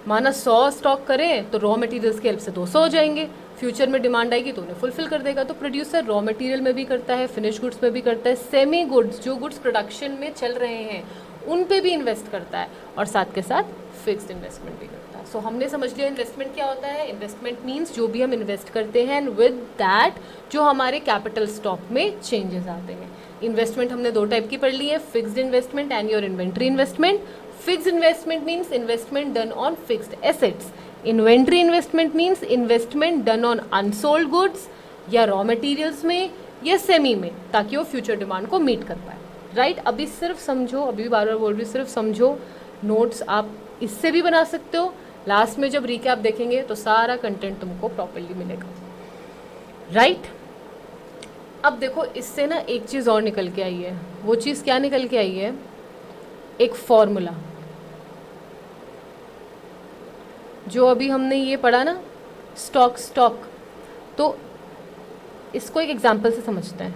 माना 100 स्टॉक करें तो रॉ मटेरियल्स की हेल्प से 200 हो जाएंगे, फ्यूचर में डिमांड आएगी तो उन्हें फुलफिल कर देगा। तो प्रोड्यूसर रॉ मटेरियल में भी करता है, फिनिश गुड्स में भी करता है, सेमी गुड्स जो गुड्स प्रोडक्शन में चल रहे हैं उन पे भी इन्वेस्ट करता है, और साथ के साथ फिक्स्ड इन्वेस्टमेंट भी करता है। सो हमने समझ लिया इन्वेस्टमेंट क्या होता है। इन्वेस्टमेंट मीन्स जो भी हम इन्वेस्ट करते हैं एंड विद दैट जो हमारे कैपिटल स्टॉक में चेंजेस आते हैं। इन्वेस्टमेंट हमने दो टाइप की पढ़ ली है, fixed investment and your inventory investment. Fixed investment means investment done on fixed assets. Inventory investment means investment done on unsold goods या रॉ मटेरियल्स में या सेमी में, ताकि वो फ्यूचर डिमांड को मीट कर पाए, राइट। अभी सिर्फ समझो, अभी बार बार बोल रही हूँ, सिर्फ समझो। नोट्स आप इससे भी बना सकते हो, लास्ट में जब रिकैप देखेंगे तो सारा कंटेंट तुमको प्रॉपरली मिलेगा, राइट। अब देखो इससे ना एक चीज़ और निकल के आई है। वो चीज़ क्या निकल के आई है? एक फॉर्मूला जो अभी हमने ये पढ़ा ना, स्टॉक। तो इसको एक एग्जांपल से समझते हैं।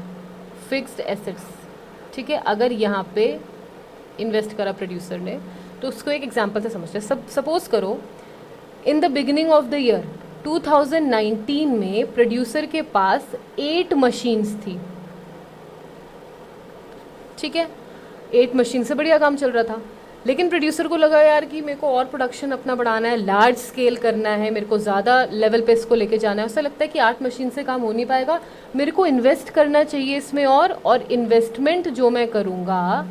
फिक्स्ड एसेट्स, ठीक है, अगर यहाँ पे इन्वेस्ट करा प्रोड्यूसर ने तो उसको एक एग्जांपल से समझते हैं। सपोज करो इन the beginning of the year 2019 में प्रोड्यूसर के पास 8 मशीन्स थी, ठीक है, 8 मशीन से बढ़िया काम चल रहा था। लेकिन प्रोड्यूसर को लगा यार कि मेरे को और प्रोडक्शन अपना बढ़ाना है, लार्ज स्केल करना है, मेरे को ज़्यादा लेवल पे इसको लेके जाना है। उससे लगता है कि 8 मशीन से काम हो नहीं पाएगा, मेरे को इन्वेस्ट करना चाहिए इसमें और इन्वेस्टमेंट जो मैं करूँगा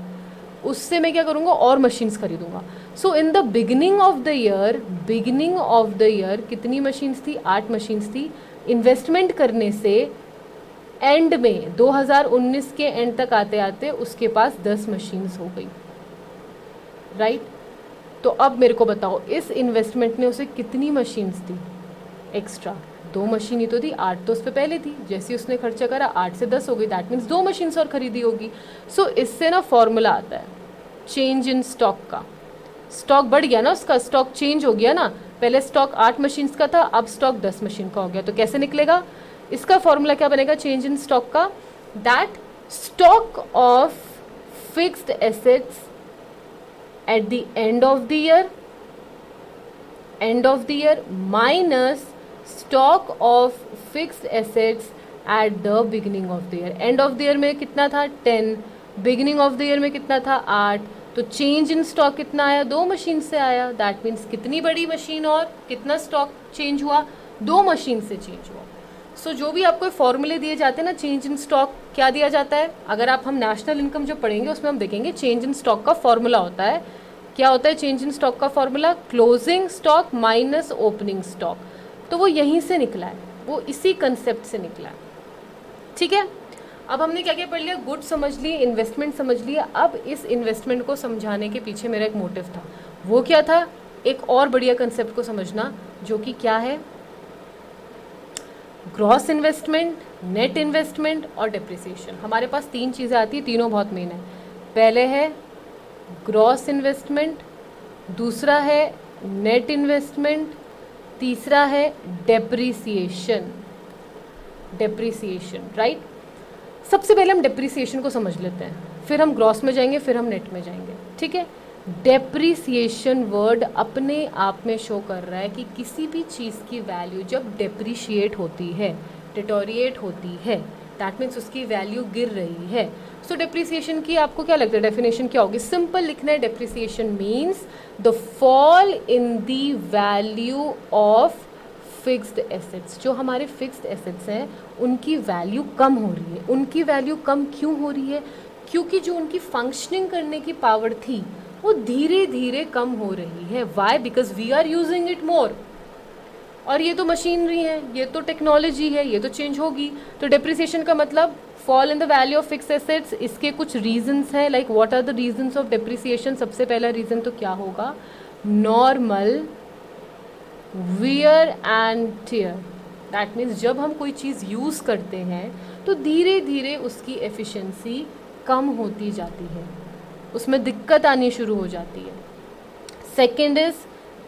उससे मैं क्या करूँगा, और मशीन्स खरीदूँगा। So in the beginning of the year कितनी मशीन्स थी? 8 मशीन्स थी। इन्वेस्टमेंट करने से एंड में 2019 के एंड तक आते आते उसके पास 10 मशीन्स हो गई, राइट। तो अब मेरे को बताओ इस इन्वेस्टमेंट ने उसे कितनी मशीन्स दी एक्स्ट्रा? 2 मशीन ही तो थी, 8 तो उस पर पहले थी, जैसे उसने खर्चा करा 8 से 10 हो गई, दैट मीन्स 2 मशीन और खरीदी होगी। सो इससे ना फॉर्मूला आता है चेंज इन स्टॉक का। स्टॉक बढ़ गया ना, उसका स्टॉक चेंज हो गया ना, पहले स्टॉक 8 मशीन्स का था, अब स्टॉक 10 मशीन का हो गया, तो कैसे निकलेगा? इसका फॉर्मूला क्या बनेगा चेंज इन स्टॉक का? That stock of fixed assets at the end of the year minus stock of fixed assets at the beginning of the year. End of the year में कितना था 10, बिगिनिंग ऑफ द ईयर में कितना था 8, तो चेंज इन स्टॉक कितना आया? 2 मशीन से आया। दैट मीन्स कितनी बड़ी मशीन और कितना स्टॉक चेंज हुआ? 2 मशीन से चेंज हुआ। सो जो भी आपको फॉर्मूले दिए जाते हैं ना चेंज इन स्टॉक, क्या दिया जाता है? अगर हम नेशनल इनकम जो पढ़ेंगे उसमें हम देखेंगे चेंज इन स्टॉक का फॉर्मूला होता है। क्या होता है चेंज इन स्टॉक का formula? Closing stock minus opening stock. तो वो यहीं से निकला है, वो इसी कंसेप्ट से निकला है। ठीक है, अब हमने क्या क्या पढ़ लिया? गुड समझ ली, इन्वेस्टमेंट समझ लिया। अब इस इन्वेस्टमेंट को समझाने के पीछे मेरा एक मोटिव था, वो क्या था? एक और बढ़िया कंसेप्ट को समझना, जो कि क्या है? ग्रॉस इन्वेस्टमेंट, नेट इन्वेस्टमेंट और डेप्रिसिएशन। हमारे पास 3 चीज़ें आती हैं, तीनों बहुत मेन है। पहले है ग्रॉस इन्वेस्टमेंट, दूसरा है नेट इन्वेस्टमेंट, तीसरा है डेप्रिसिएशन। Depreciation, right? सबसे पहले हम डेप्रिसिएशन को समझ लेते हैं, फिर हम ग्रॉस में जाएंगे, फिर हम नेट में जाएंगे। ठीक है, डेप्रिसिएशन वर्ड अपने आप में शो कर रहा है कि किसी भी चीज़ की वैल्यू जब डेप्रिशिएट होती है, डिटोरिएट होती है, दैट मीन्स उसकी वैल्यू गिर रही है। सो डेप्रिसिएशन की आपको क्या लगता है डेफिनेशन क्या होगी? सिंपल लिखना है, depreciation means the fall in the value of fixed assets. जो हमारे फिक्स्ड एसेट्स हैं उनकी वैल्यू कम हो रही है। उनकी वैल्यू कम क्यों हो रही है? क्योंकि जो उनकी फंक्शनिंग करने की पावर थी वो धीरे धीरे कम हो रही है। Why? Because we are using it more. और ये तो मशीनरी है, ये तो टेक्नोलॉजी है, ये तो चेंज होगी। तो डेप्रिसिएशन का मतलब fall in the value of fixed assets. इसके कुछ रीजंस हैं, like what are the reasons of depreciation? सबसे पहला रीजन तो क्या होगा? Normal wear and tear. That means जब हम कोई चीज़ यूज़ करते हैं तो धीरे धीरे उसकी एफिशिएंसी कम होती जाती है, उसमें दिक्कत आनी शुरू हो जाती है। Second is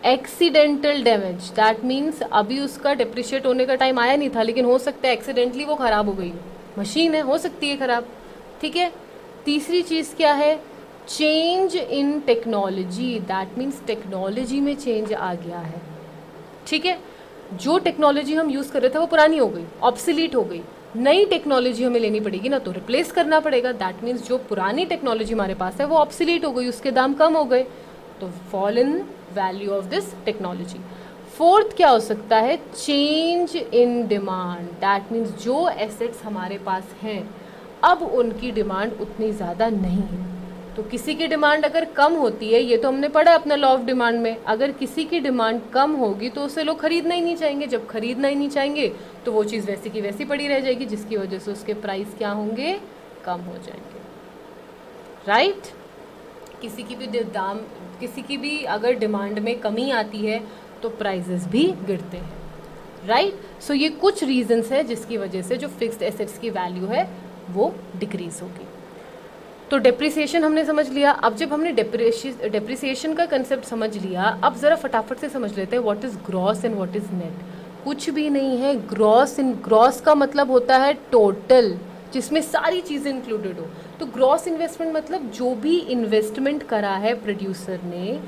accidental damage. That means अभी उसका डिप्रिशिएट होने का टाइम आया नहीं था, लेकिन हो सकता है एक्सीडेंटली वो ख़राब हो गई है, मशीन है, हो सकती है ख़राब। ठीक है, तीसरी चीज़ क्या है? Change in technology. That means technology में चेंज आ गया है। ठीक है, जो टेक्नोलॉजी हम यूज़ कर रहे थे वो पुरानी हो गई, ऑब्सोलीट हो गई, नई टेक्नोलॉजी हमें लेनी पड़ेगी ना, तो रिप्लेस करना पड़ेगा। दैट मीन्स जो पुरानी टेक्नोलॉजी हमारे पास है वो ऑब्सोलीट हो गई, उसके दाम कम हो गए, तो fall in value of this technology. Fourth क्या हो सकता है? Change in demand. That means जो एसेट्स हमारे पास हैं अब उनकी डिमांड उतनी ज़्यादा नहीं है। तो किसी की डिमांड अगर कम होती है, ये तो हमने पढ़ा अपना लॉ ऑफ डिमांड में, अगर किसी की डिमांड कम होगी तो उसे लोग खरीदना ही नहीं चाहेंगे। जब खरीदना ही नहीं चाहेंगे तो वो चीज़ वैसी की वैसी पड़ी रह जाएगी, जिसकी वजह से उसके प्राइस क्या होंगे? कम हो जाएंगे। राइट? किसी की भी अगर डिमांड में कमी आती है तो प्राइजेस भी गिरते हैं। राइट? सो ये कुछ रीजंस है जिसकी वजह से जो फिक्स्ड एसेट्स की वैल्यू है वो डिक्रीज होगी। तो डेप्रिसिएशन हमने समझ लिया। अब जब हमने डेप्रिसिएशन का कंसेप्ट समझ लिया, अब ज़रा फटाफट से समझ लेते हैं what is gross and what is net. कुछ भी नहीं है। ग्रॉस का मतलब होता है टोटल, जिसमें सारी चीज़ें इंक्लूडेड हो। तो ग्रॉस इन्वेस्टमेंट मतलब जो भी इन्वेस्टमेंट करा है प्रोड्यूसर ने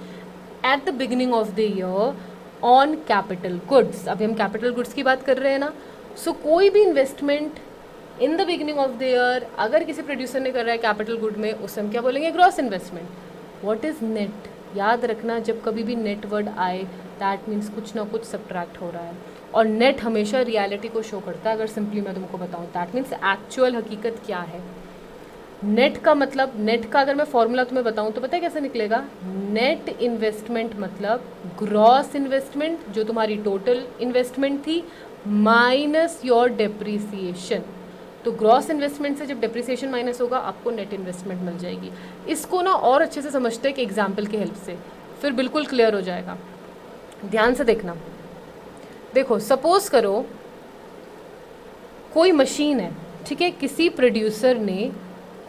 at the beginning of the year on capital goods. अभी हम कैपिटल गुड्स की बात कर रहे हैं ना। सो कोई भी investment in the beginning of the year अगर किसी प्रोड्यूसर ने कर रहा है कैपिटल गुड में, उसे हम क्या बोलेंगे? Gross investment. What is net? याद रखना, जब कभी भी नेट वर्ड आए दैट मीन्स कुछ ना कुछ सब्ट्रैक्ट हो रहा है, और नेट हमेशा रियलिटी को शो करता है। अगर सिंपली मैं तुमको बताऊँ, दैट मीन्स एक्चुअल हकीकत क्या है। नेट का मतलब, नेट का अगर मैं फॉर्मूला तुम्हें बताऊँ तो पता है कैसे निकलेगा? नेट इन्वेस्टमेंट मतलब ग्रॉस इन्वेस्टमेंट जो तुम्हारी टोटल इन्वेस्टमेंट थी माइनस योर डेप्रिसिएशन। तो ग्रॉस इन्वेस्टमेंट से जब डेप्रिसिएशन माइनस होगा आपको नेट इन्वेस्टमेंट मिल जाएगी। इसको ना और अच्छे से समझते हैं कि एग्जाम्पल की हेल्प से, फिर बिल्कुल क्लियर हो जाएगा। ध्यान से देखना। देखो, सपोज करो कोई मशीन है, ठीक है, किसी प्रोड्यूसर ने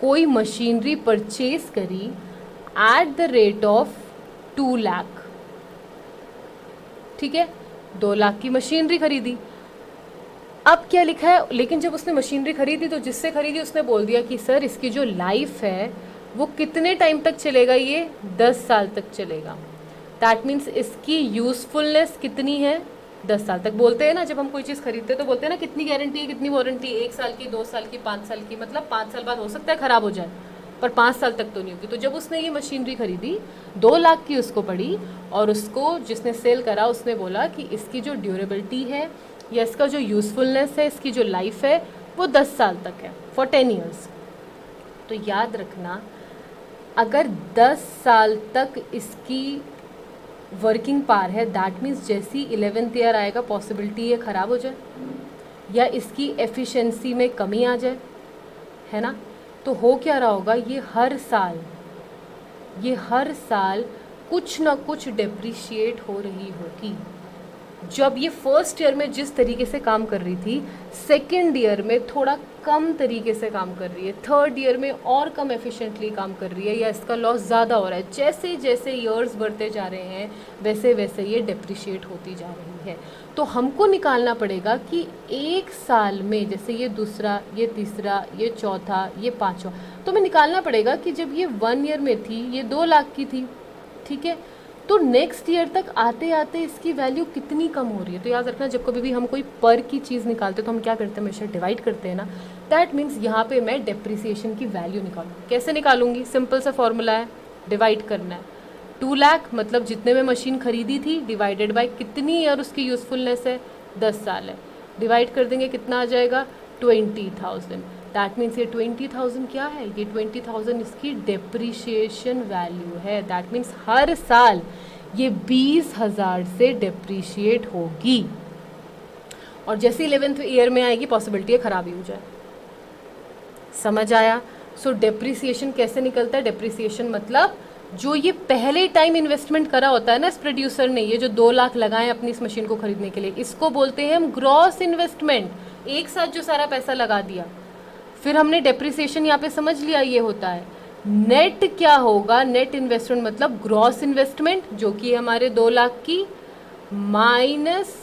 कोई मशीनरी परचेज करी at the rate of 2 lakh, ठीक है, 2 लाख की मशीनरी खरीदी। अब क्या लिखा है, लेकिन जब उसने मशीनरी खरीदी तो जिससे खरीदी उसने बोल दिया कि सर इसकी जो लाइफ है वो कितने टाइम तक चलेगा, ये 10 साल तक चलेगा। दैट मीन्स इसकी यूज़फुलनेस कितनी है, 10 साल तक। बोलते हैं ना जब हम कोई चीज़ खरीदते हैं तो बोलते हैं ना कितनी गारंटी है, कितनी वारंटी, 1 साल की, 2 साल की, 5 साल की, मतलब 5 साल बाद हो सकता है ख़राब हो जाए पर 5 साल तक तो नहीं होगी। तो जब उसने ये मशीनरी खरीदी 2 लाख की उसको पड़ी और उसको जिसने सेल करा उसने बोला कि इसकी जो ड्यूरेबिलिटी है या इसका जो यूज़फुलनेस है, इसकी जो लाइफ है वो 10 साल तक है, फॉर 10 ईयर्स। तो याद रखना अगर 10 साल तक इसकी वर्किंग पार है, दैट मीन्स जैसी 11th ईयर आएगा पॉसिबिलिटी ये ख़राब हो जाए या इसकी एफिशिएंसी में कमी आ जाए, है ना। तो हो क्या रहा होगा, ये हर साल कुछ ना कुछ डेप्रिशिएट हो रही होगी। जब ये फर्स्ट ईयर में जिस तरीके से काम कर रही थी, सेकेंड ईयर में थोड़ा कम तरीके से काम कर रही है, थर्ड ईयर में और कम एफिशिएंटली काम कर रही है या इसका लॉस ज़्यादा हो रहा है। जैसे जैसे ईयर्स बढ़ते जा रहे हैं वैसे वैसे ये डेप्रिशिएट होती जा रही है। तो हमको निकालना पड़ेगा कि 1 साल में, जैसे ये दूसरा, ये तीसरा, ये चौथा, ये पाँचवा, तो हमें निकालना पड़ेगा कि जब ये 1 ईयर में थी ये 2 लाख की थी, ठीक है, तो नेक्स्ट ईयर तक आते आते इसकी वैल्यू कितनी कम हो रही है। तो याद रखना जब कभी भी हम कोई पर की चीज़ निकालते हैं तो हम क्या करते हैं, हमेशा डिवाइड करते हैं ना। दैट मीन्स यहाँ पे मैं डेप्रिसिएशन की वैल्यू निकालूँ। कैसे निकालूंगी, सिंपल सा फॉर्मूला है, डिवाइड करना है। 2 लाख मतलब जितने में मशीन खरीदी थी डिवाइडेड बाय कितनी ईयर उसकी यूज़फुलनेस है, 10 साल है, डिवाइड कर देंगे कितना आ जाएगा, 20,000। दैट मीन्स ये 20,000 क्या है, ये 20,000 इसकी डेप्रिशिएशन वैल्यू है। दैट मीन्स हर साल ये 20,000 से डेप्रिशिएट होगी और जैसे 11th ईयर में आएगी पॉसिबिलिटी है ख़राब ही हो जाए। समझ आया। सो डेप्रिसिएशन कैसे निकलता है, डेप्रिसिएशन मतलब जो ये पहले टाइम इन्वेस्टमेंट करा होता है ना इस प्रोड्यूसर ने, ये जो 2 लाख लगाए अपनी इस मशीन को खरीदने के लिए, इसको बोलते हैं हम ग्रॉस इन्वेस्टमेंट। एक साथ जो सारा पैसा लगा दिया, फिर हमने डेप्रिसिएशन यहाँ पे समझ लिया ये होता है। नेट क्या होगा, नेट इन्वेस्टमेंट मतलब ग्रॉस इन्वेस्टमेंट जो कि हमारे 2 लाख की माइनस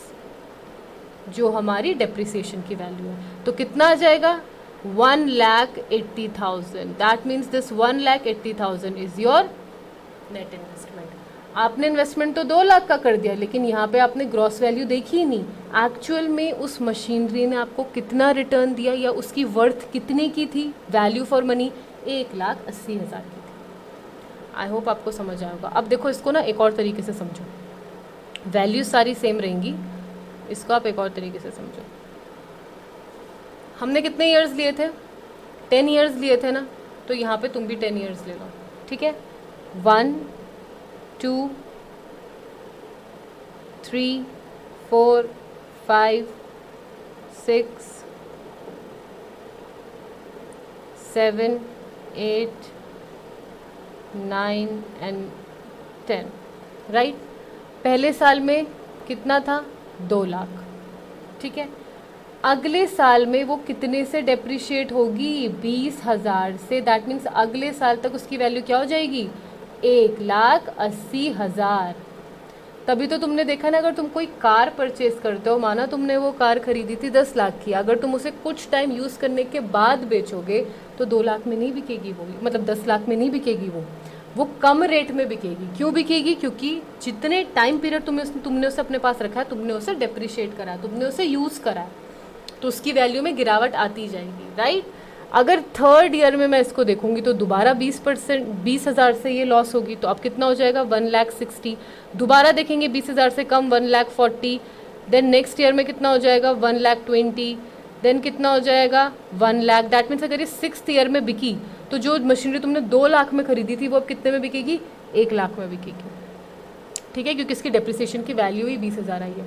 जो हमारी डेप्रिसिएशन की वैल्यू है। तो कितना आ जाएगा, 1,80,000। That means this 1,80,000 is your net investment. आपने इन्वेस्टमेंट तो 2 लाख का कर दिया, लेकिन यहाँ पे आपने ग्रॉस वैल्यू देखी ही नहीं। एक्चुअल में उस मशीनरी ने आपको कितना रिटर्न दिया या उसकी वर्थ कितने की थी, वैल्यू फॉर मनी 1,80,000 की थी। आई होप आपको समझ आएगा। अब देखो इसको ना एक और तरीके से समझो, वैल्यू सारी सेम रहेंगी, इसको आप एक और तरीके से समझो। हमने कितने ईयर्स लिए थे, 10 ईयर्स लिए थे ना, तो यहाँ पे तुम भी 10 ईयर्स ले लो, ठीक है। 1 2 3 4 5 6 7 8 9 एंड 10, राइट। पहले साल में कितना था, 2 लाख, ठीक है। अगले साल में वो कितने से डेप्रिशिएट होगी, 20,000 से। दैट मीन्स अगले साल तक उसकी वैल्यू क्या हो जाएगी, 1,80,000। तभी तो तुमने देखा ना, अगर तुम कोई कार परचेज करते हो, माना तुमने वो कार खरीदी थी 10 लाख की, अगर तुम उसे कुछ टाइम यूज़ करने के बाद बेचोगे तो 2 लाख में नहीं बिकेगी वो, मतलब 10 लाख में नहीं बिकेगी वो कम रेट में बिकेगी। क्यों बिकेगी, क्योंकि जितने टाइम पीरियड तुमने उसे अपने पास रखा है, तुमने उसे डेप्रिशिएट करा, तुमने उसे यूज़ करा, तो उसकी वैल्यू में गिरावट आती जाएगी, राइट। अगर थर्ड ईयर में मैं इसको देखूंगी तो दोबारा 20,000 से ये लॉस होगी, तो अब कितना हो जाएगा, 1,60,000। दोबारा देखेंगे 20,000 से कम, 1,40,000। देन नेक्स्ट ईयर में कितना हो जाएगा, 1,20,000। देन कितना हो जाएगा, 1,00,000। दैट मीन्स अगर ये 6th ईयर में बिकी तो जो मशीनरी तुमने 2 लाख में खरीदी थी वो अब कितने में बिकेगी, 1 लाख में बिकेगी, ठीक है, क्योंकि इसकी डेप्रिसिएशन की वैल्यू ही 20,000 आई है।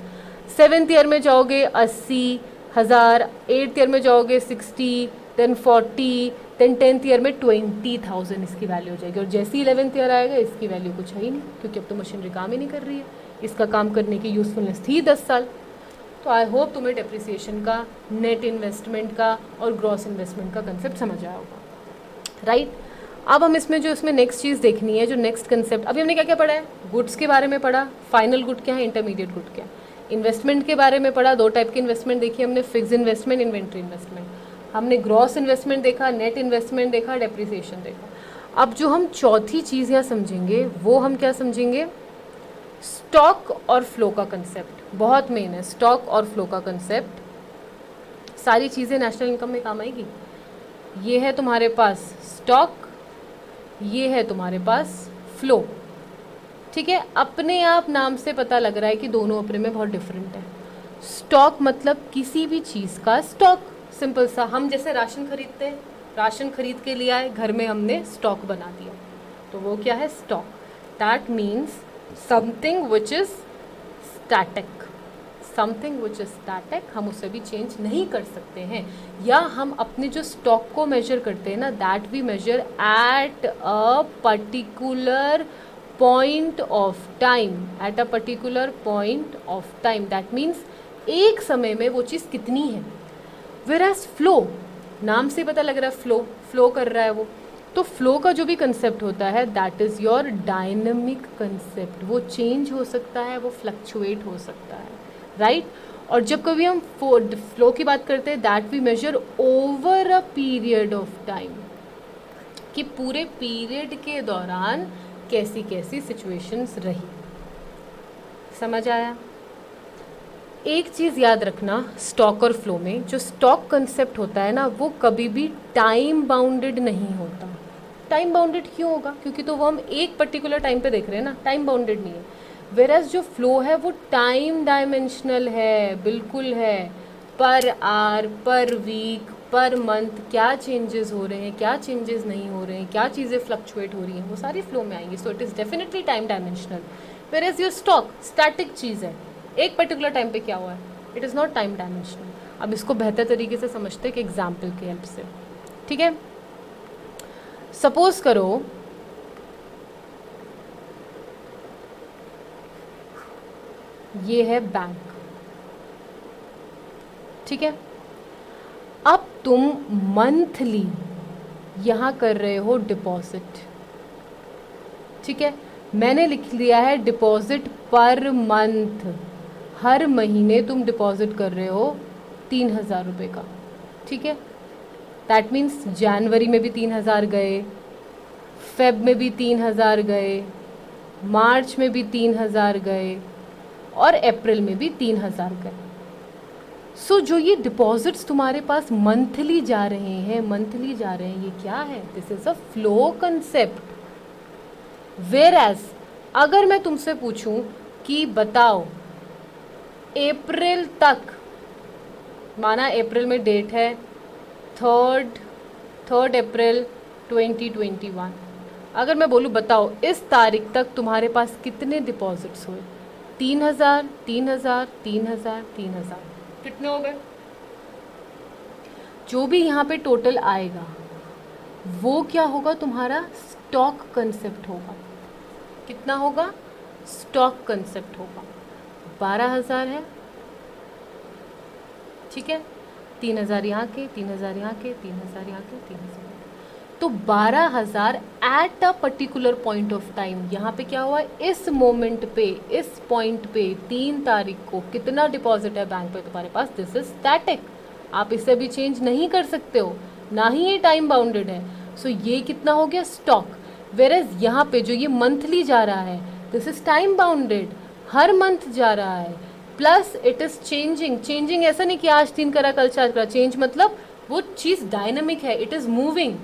7th ईयर में जाओगे 80,000, 8th ईयर में जाओगे 60, देन 40, देन 10th ईयर में 20,000 इसकी वैल्यू हो जाएगी। और जैसे ही 11th ईयर आएगा इसकी वैल्यू कुछ है ही नहीं, क्योंकि अब तो मशीनरी काम ही नहीं कर रही है, इसका काम करने की यूज़फुलनेस थी 10 साल। तो आई होप तुम्हें डेप्रिसिएशन का, नेट इन्वेस्टमेंट का और ग्रॉस इन्वेस्टमेंट का कंसेप्ट समझ आया होगा, राइट। अब हम इसमें नेक्स्ट चीज़ देखनी है, जो नेक्स्ट कंसेप्ट, अभी हमने क्या क्या पढ़ा है, गुड्स के बारे में पढ़ा, फाइनल गुड क्या है, इंटरमीडिएट गुड क्या है, इन्वेस्टमेंट के बारे में पढ़ा, दो टाइप के इन्वेस्टमेंट देखी हमने, फिक्स इन्वेस्टमेंट, इन्वेंट्री इन्वेस्टमेंट, हमने ग्रॉस इन्वेस्टमेंट देखा, नेट इन्वेस्टमेंट देखा, डेप्रिसिएशन देखा। अब जो हम चौथी चीज़ यहाँ समझेंगे वो हम क्या समझेंगे, स्टॉक और फ्लो का कंसेप्ट बहुत मेन है। स्टॉक और फ्लो का कंसेप्ट, सारी चीज़ें नेशनल इनकम में काम आएगी। ये है तुम्हारे पास स्टॉक, ये है तुम्हारे पास फ्लो, ठीक है। अपने आप नाम से पता लग रहा है कि दोनों अपने में बहुत डिफरेंट है। स्टॉक मतलब किसी भी चीज़ का स्टॉक, सिंपल सा, हम जैसे राशन खरीदते हैं, राशन खरीद के लिए आए, घर में हमने स्टॉक बना दिया, तो वो क्या है, stock. That means something which is static, something which is static, हम उसे भी चेंज नहीं कर सकते हैं। या हम अपने जो स्टॉक को मेजर करते हैं ना, that we measure at a particular point of time, at a particular point of time, that means एक समय में वो चीज़ कितनी है। वेयरएज फ्लो, नाम से पता लग रहा है फ्लो, फ्लो कर रहा है वो, तो फ्लो का जो भी कंसेप्ट होता है that is your dynamic concept, वो चेंज हो सकता है, वो फ्लक्चुएट हो सकता है, राइट। और जब कभी हम फ्लो की बात करते हैं that we measure over a period of time, कि पूरे पीरियड के दौरान कैसी कैसी सिचुएशंस रही। समझ आया। एक चीज़ याद रखना, स्टॉक और फ्लो में जो स्टॉक कंसेप्ट होता है ना, वो कभी भी टाइम बाउंडेड नहीं होता। टाइम बाउंडेड क्यों होगा, क्योंकि तो वो हम एक पर्टिकुलर टाइम पे देख रहे हैं ना, टाइम बाउंडेड नहीं है। वेरएज जो फ्लो है वो टाइम डायमेंशनल है, बिल्कुल है, पर आवर, पर वीक, पर मंथ क्या चेंजेस हो रहे हैं, क्या चेंजेस नहीं हो रहे हैं, क्या चीज़ें फ्लक्चुएट हो रही हैं, वो सारी फ्लो में आएंगी। So it is definitely time dimensional. Whereas your stock static चीज़ है, एक पर्टिकुलर टाइम पे क्या हुआ है, it is not time dimensional. अब इसको बेहतर तरीके से समझते हैं कि एग्जाम्पल की हेल्प से, ठीक है। सपोज करो ये है बैंक, ठीक है। अब तुम मंथली यहाँ कर रहे हो डिपॉजिट, ठीक है। मैंने लिख लिया है डिपॉजिट पर मंथ, हर महीने तुम डिपॉजिट कर रहे हो 3,000 रुपये का, ठीक है। दैट मीन्स जनवरी में भी 3,000 गए, फेब में भी 3,000 गए, मार्च में भी 3,000 गए और अप्रैल में भी 3,000 गए। सो जो ये डिपॉजिट्स तुम्हारे पास मंथली जा रहे हैं, मंथली जा रहे हैं, ये क्या है, this is a flow concept. Whereas अगर मैं तुमसे पूछूं कि बताओ अप्रैल तक, माना अप्रैल में डेट है 3 अप्रैल 2021, अगर मैं बोलूं बताओ इस तारीख तक तुम्हारे पास कितने डिपॉजिट्स हुए, 3,000, 3,000, 3,000, 3,000, कितने हो गए। जो भी यहाँ पे टोटल आएगा वो क्या होगा, तुम्हारा स्टॉक कंसेप्ट होगा। कितना होगा, स्टॉक कंसेप्ट होगा। 12,000 है, ठीक है, 3,000 यहाँ के, 3,000 यहाँ के, 3,000 यहाँ के, 3,000, तो 12,000 eight a particular point of time. यहाँ पे क्या हुआ, इस मोमेंट पे, इस पॉइंट पे 3 तारीख को कितना डिपॉजिट है बैंक पे तुम्हारे पास, दिस इज स्टैटिक, आप इसे भी चेंज नहीं कर सकते हो, ना ही ये टाइम बाउंडेड है। सो ये कितना हो गया, स्टॉक। वेरएज यहाँ पे जो ये मंथली जा रहा है this is time bounded, her month जा रहा है, plus it is changing. Changing ऐसा नहीं कि आज 3 करा कल 4 करा, चेंज मतलब वो चीज़ डायनेमिक है, इट इज़ मूविंग,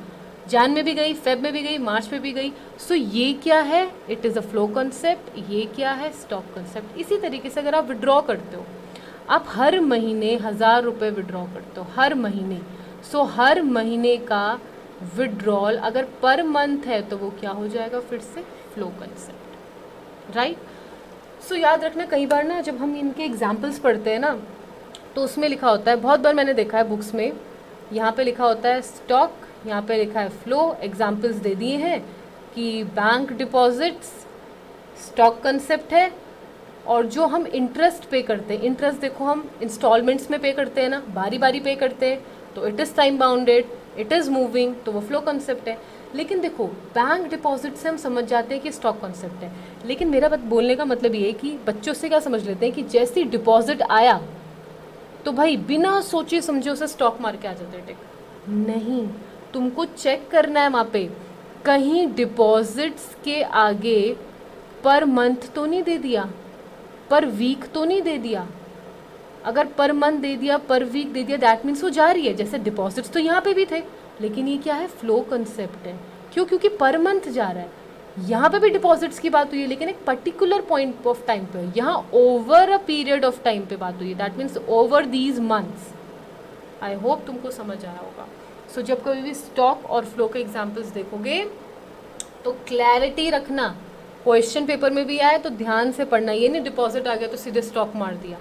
जैन में भी गई, फेब में भी गई, मार्च में भी गई। सो ये क्या है, it is a flow concept, ये क्या है, स्टॉक कंसेप्ट। इसी तरीके से अगर आप विड्रॉ करते हो, आप हर महीने 1,000 रुपये विड्रॉ करते हो, हर महीने। सो हर महीने का विड्रॉल अगर पर मंथ है तो वो क्या हो जाएगा, फिर से फ्लो कंसेप्ट, राइट। सो याद रखना, कई बार ना जब हम इनके एग्जाम्पल्स पढ़ते हैं ना, तो उसमें लिखा होता है, बहुत बार मैंने देखा है बुक्स में, यहाँ पे लिखा होता है स्टॉक, यहाँ पे लिखा है फ्लो, एग्जाम्पल्स दे दिए हैं कि बैंक डिपॉजिट्स स्टॉक कंसेप्ट है, और जो हम इंटरेस्ट पे करते हैं, इंटरेस्ट देखो हम इंस्टॉलमेंट्स में पे करते हैं ना, बारी बारी पे करते हैं, तो it is time bounded, it is moving, तो वो फ्लो कंसेप्ट है। लेकिन देखो बैंक डिपॉजिट से हम समझ जाते हैं कि स्टॉक कंसेप्ट है, लेकिन मेरा बात बोलने का मतलब ये है कि बच्चों से क्या समझ लेते हैं कि जैसे डिपॉजिट आया तो भाई बिना सोचे समझे उसे स्टॉक मार के आ जाते टिक। नहीं, तुमको चेक करना है वहाँ पे कहीं डिपॉजिट्स के आगे पर मंथ तो नहीं दे दिया, पर वीक तो नहीं दे दिया। अगर पर मंथ दे दिया, पर वीक दे दिया, दैट मीन्स वो जा रही है। जैसे डिपॉजिट्स तो यहाँ पे भी थे, लेकिन ये क्या है, फ्लो कंसेप्ट है। क्यों? क्योंकि पर मंथ जा रहा है। यहाँ पे भी डिपॉजिट्स की बात हुई है, लेकिन एक पर्टिकुलर पॉइंट ऑफ टाइम पे, यहाँ over a period of time पे बात हुई है, that means over these months. I hope तुमको समझ आया होगा। सो जब कभी भी स्टॉक और फ्लो के एग्जाम्पल्स देखोगे तो क्लैरिटी रखना, क्वेश्चन पेपर में भी आए तो ध्यान से पढ़ना, ये नहीं डिपॉजिट आ गया तो सीधे स्टॉक मार दिया।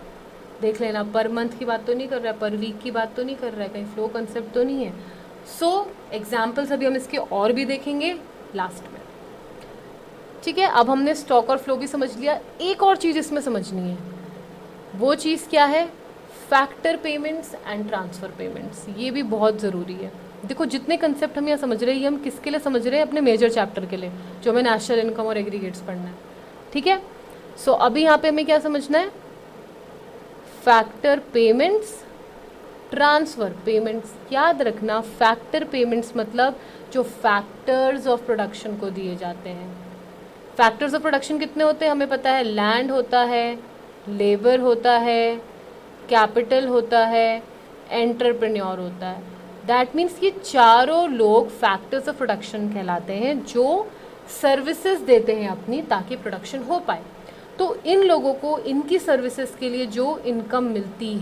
देख लेना पर मंथ की बात तो नहीं कर रहा है, पर वीक की बात तो नहीं कर रहा है, कहीं फ्लो कंसेप्ट तो नहीं है। सो एग्जाम्पल्स अभी हम इसके और भी देखेंगे लास्ट में, ठीक है। अब हमने स्टॉक और फ्लो भी समझ लिया, एक और चीज़ इसमें समझनी है। वो चीज़ क्या है? Factor payments and transfer payments. ये भी बहुत ज़रूरी है। देखो जितने कंसेप्ट हम यहाँ समझ रहे हैं, ये हम किसके लिए समझ रहे हैं? अपने मेजर चैप्टर के लिए, जो हमें नेशनल इनकम और एग्रीगेट्स पढ़ना है, ठीक है। सो अभी यहाँ पे हमें क्या समझना है? Factor payments, transfer payments. याद रखना फैक्टर पेमेंट्स मतलब जो फैक्टर्स ऑफ प्रोडक्शन को दिए जाते हैं। फैक्टर्स ऑफ प्रोडक्शन कितने होते हैं हमें पता है, लैंड होता है, लेबर होता है, कैपिटल होता है, एंटरप्रेन्योर होता है। दैट मीन्स ये चारों लोग फैक्टर्स ऑफ प्रोडक्शन कहलाते हैं, जो सर्विसेज देते हैं अपनी, ताकि प्रोडक्शन हो पाए। तो इन लोगों को इनकी सर्विसेज के लिए जो इनकम मिलती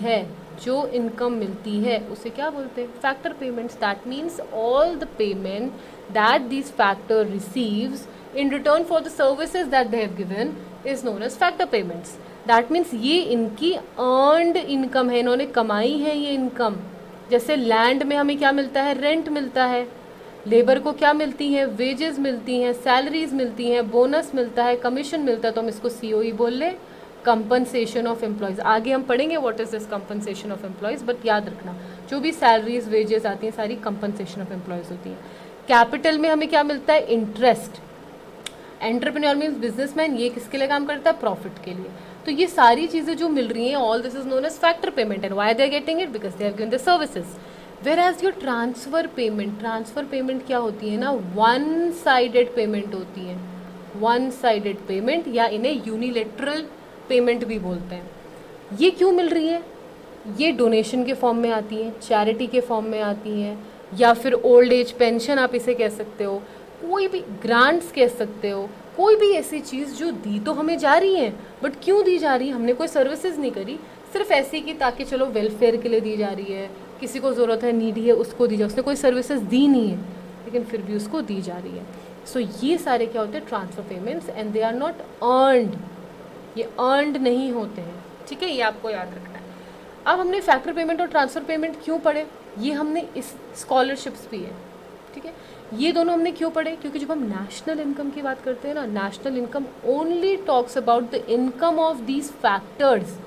है, उसे क्या बोलते हैं? Factor payments. That means all the payment that this factor receives in return for the services that they have given is known as factor payments. That means ये इनकी earned income है, इन्होंने कमाई है ये इनकम। जैसे लैंड में हमें क्या मिलता है? रेंट मिलता है। लेबर को क्या मिलती है? वेजेस मिलती हैं, सैलरीज मिलती हैं, बोनस मिलता है, कमीशन मिलता है, तो हम इसको COE बोल लें, कंपनसेशन ऑफ एम्प्लॉयज़। आगे हम पढ़ेंगे what is this compensation of employees, but याद रखना जो भी सैलरीज वेजेस आती हैं सारी कंपनसेशन ऑफ एम्प्लॉयज़ होती हैं। कैपिटल में हमें क्या मिलता है? इंटरेस्ट। एंटरप्रेन्योर मीन्स बिजनेसमैन, ये किसके लिए काम करता है? प्रॉफिट के लिए। तो ये सारी चीज़ें जो मिल रही हैं, all this is known as factor payment. And why they are getting it? Because they have given the services. Whereas your transfer payment, transfer payment क्या होती है ना? वन साइडेड पेमेंट होती है, वन साइडेड पेमेंट, या इन्हें यूनिलेटरल पेमेंट भी बोलते हैं। ये क्यों मिल रही है? ये डोनेशन के फॉर्म में आती हैं, चैरिटी के फॉर्म में आती हैं, या फिर ओल्ड एज पेंशन आप इसे कह सकते हो, कोई भी ग्रांट्स कह सकते हो, कोई भी ऐसी चीज़ जो दी तो हमें जा रही है, बट क्यों दी जा रही है? हमने कोई सर्विसेज नहीं करी, सिर्फ ऐसी कि ताकि चलो वेलफेयर के लिए दी जा रही है, किसी को ज़रूरत है, नीडी है, उसको दी जाए। उसने कोई सर्विसेज दी नहीं है, लेकिन फिर भी उसको दी जा रही है। सो ये सारे क्या होते हैं? Transfer payments, and they are not earned, ये अर्नड नहीं होते हैं, ठीक है। ये आपको याद रखना है। अब हमने फैक्टर पेमेंट और ट्रांसफ़र पेमेंट क्यों पढ़े? ये हमने इस स्कॉलरशिप्स भी है, ठीक है। ये दोनों हमने क्यों पढ़े? क्योंकि जब हम नेशनल इनकम की बात करते हैं ना, national income only talks about the income of these factors,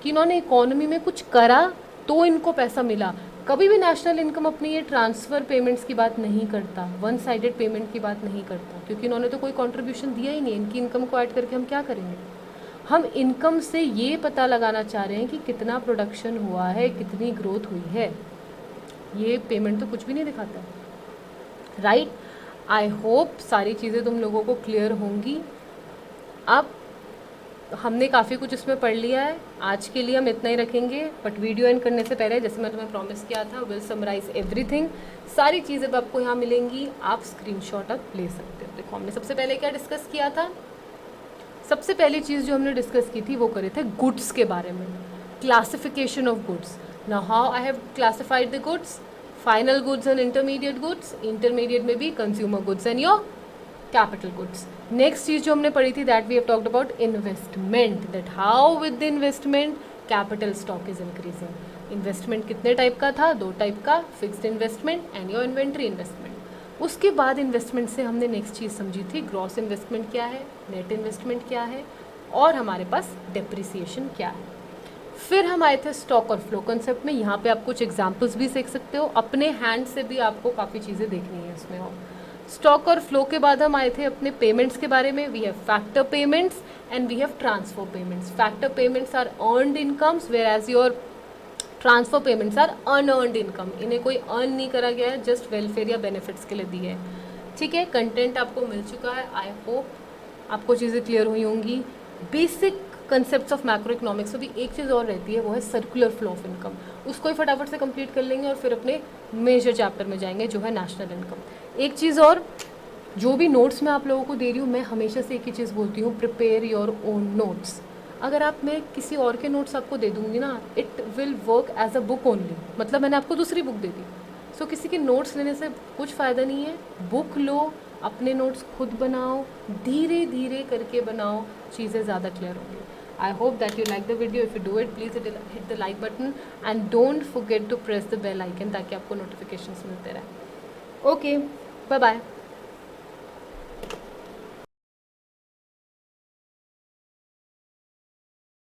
कि इन्होंने इकोनॉमी में कुछ करा तो इनको पैसा मिला। कभी भी नेशनल इनकम अपनी ये ट्रांसफ़र पेमेंट्स की बात नहीं करता, वन साइडेड पेमेंट की बात नहीं करता, क्योंकि इन्होंने तो कोई कंट्रीब्यूशन दिया ही नहीं। इनकी इनकम को ऐड करके हम क्या करेंगे? हम इनकम से ये पता लगाना चाह रहे हैं कि कितना प्रोडक्शन हुआ है, कितनी ग्रोथ हुई है। ये पेमेंट तो कुछ भी नहीं दिखाता है, राइट। आई होप सारी चीज़ें तुम लोगों को क्लियर होंगी। अब हमने काफ़ी कुछ इसमें पढ़ लिया है, आज के लिए हम इतना ही रखेंगे, बट वीडियो एंड करने से पहले जैसे मैं तुम्हें प्रॉमिस किया था, विल समराइज एवरीथिंग। सारी चीज़ें अब आपको यहाँ मिलेंगी, आप स्क्रीनशॉट अब ले सकते हो। देखो हमने सबसे पहले क्या डिस्कस किया था? सबसे पहली चीज़ जो हमने डिस्कस की थी वो करे थे गुड्स के बारे में, classification of goods. Now how I have classified the goods? Final goods and intermediate goods. Intermediate में भी consumer goods and your capital goods. Next चीज़ जो हमने पढ़ी थी, that we have talked about investment, that how with the investment capital stock is increasing. Investment कितने टाइप का था? दो टाइप का, fixed investment and your inventory investment. उसके बाद इन्वेस्टमेंट से हमने नेक्स्ट चीज़ समझी थी, ग्रॉस इन्वेस्टमेंट क्या है, नेट इन्वेस्टमेंट क्या है, और हमारे पास डेप्रिसिएशन क्या है। फिर हम आए थे स्टॉक और फ्लो कंसेप्ट में। यहाँ पे आप कुछ एग्जांपल्स भी सीख सकते हो, अपने हैंड से भी आपको काफ़ी चीज़ें देखनी है इसमें। और स्टॉक और फ्लो के बाद हम आए थे अपने पेमेंट्स के बारे में। We have factor payments and we have transfer payments. Factor payments are earned incomes, whereas your transfer payments are unearned income. इन्हें कोई अर्न नहीं करा गया है, जस्ट वेलफेयर या बेनिफिट्स के लिए दिए है। ठीक है, कंटेंट आपको मिल चुका है। आई होप आपको चीज़ें क्लियर हुई होंगी। Basic concepts of macro economics. अभी एक चीज़ और रहती है, वो है सर्कुलर फ्लो ऑफ इनकम। उसको ही फटाफट से कंप्लीट कर लेंगे और फिर अपने मेजर चैप्टर में जाएंगे जो है नेशनल इनकम। एक चीज़ और, जो भी नोट्स मैं आप लोगों को दे रही हूँ, मैं हमेशा से एक ही चीज़ बोलती हूँ, प्रिपेयर योर ओन नोट्स। अगर आप, मैं किसी और के नोट्स आपको दे दूँगी ना, it will work as a book only, मतलब मैंने आपको दूसरी बुक दे दी। सो किसी के नोट्स लेने से कुछ फ़ायदा नहीं है। बुक लो, अपने नोट्स खुद बनाओ, धीरे धीरे करके बनाओ, चीज़ें ज़्यादा क्लियर होंगी। I hope that you like the video. If you do it, please hit the like button and don't forget to press the bell icon ताकि आपको notifications मिलते रहे। Okay, bye bye.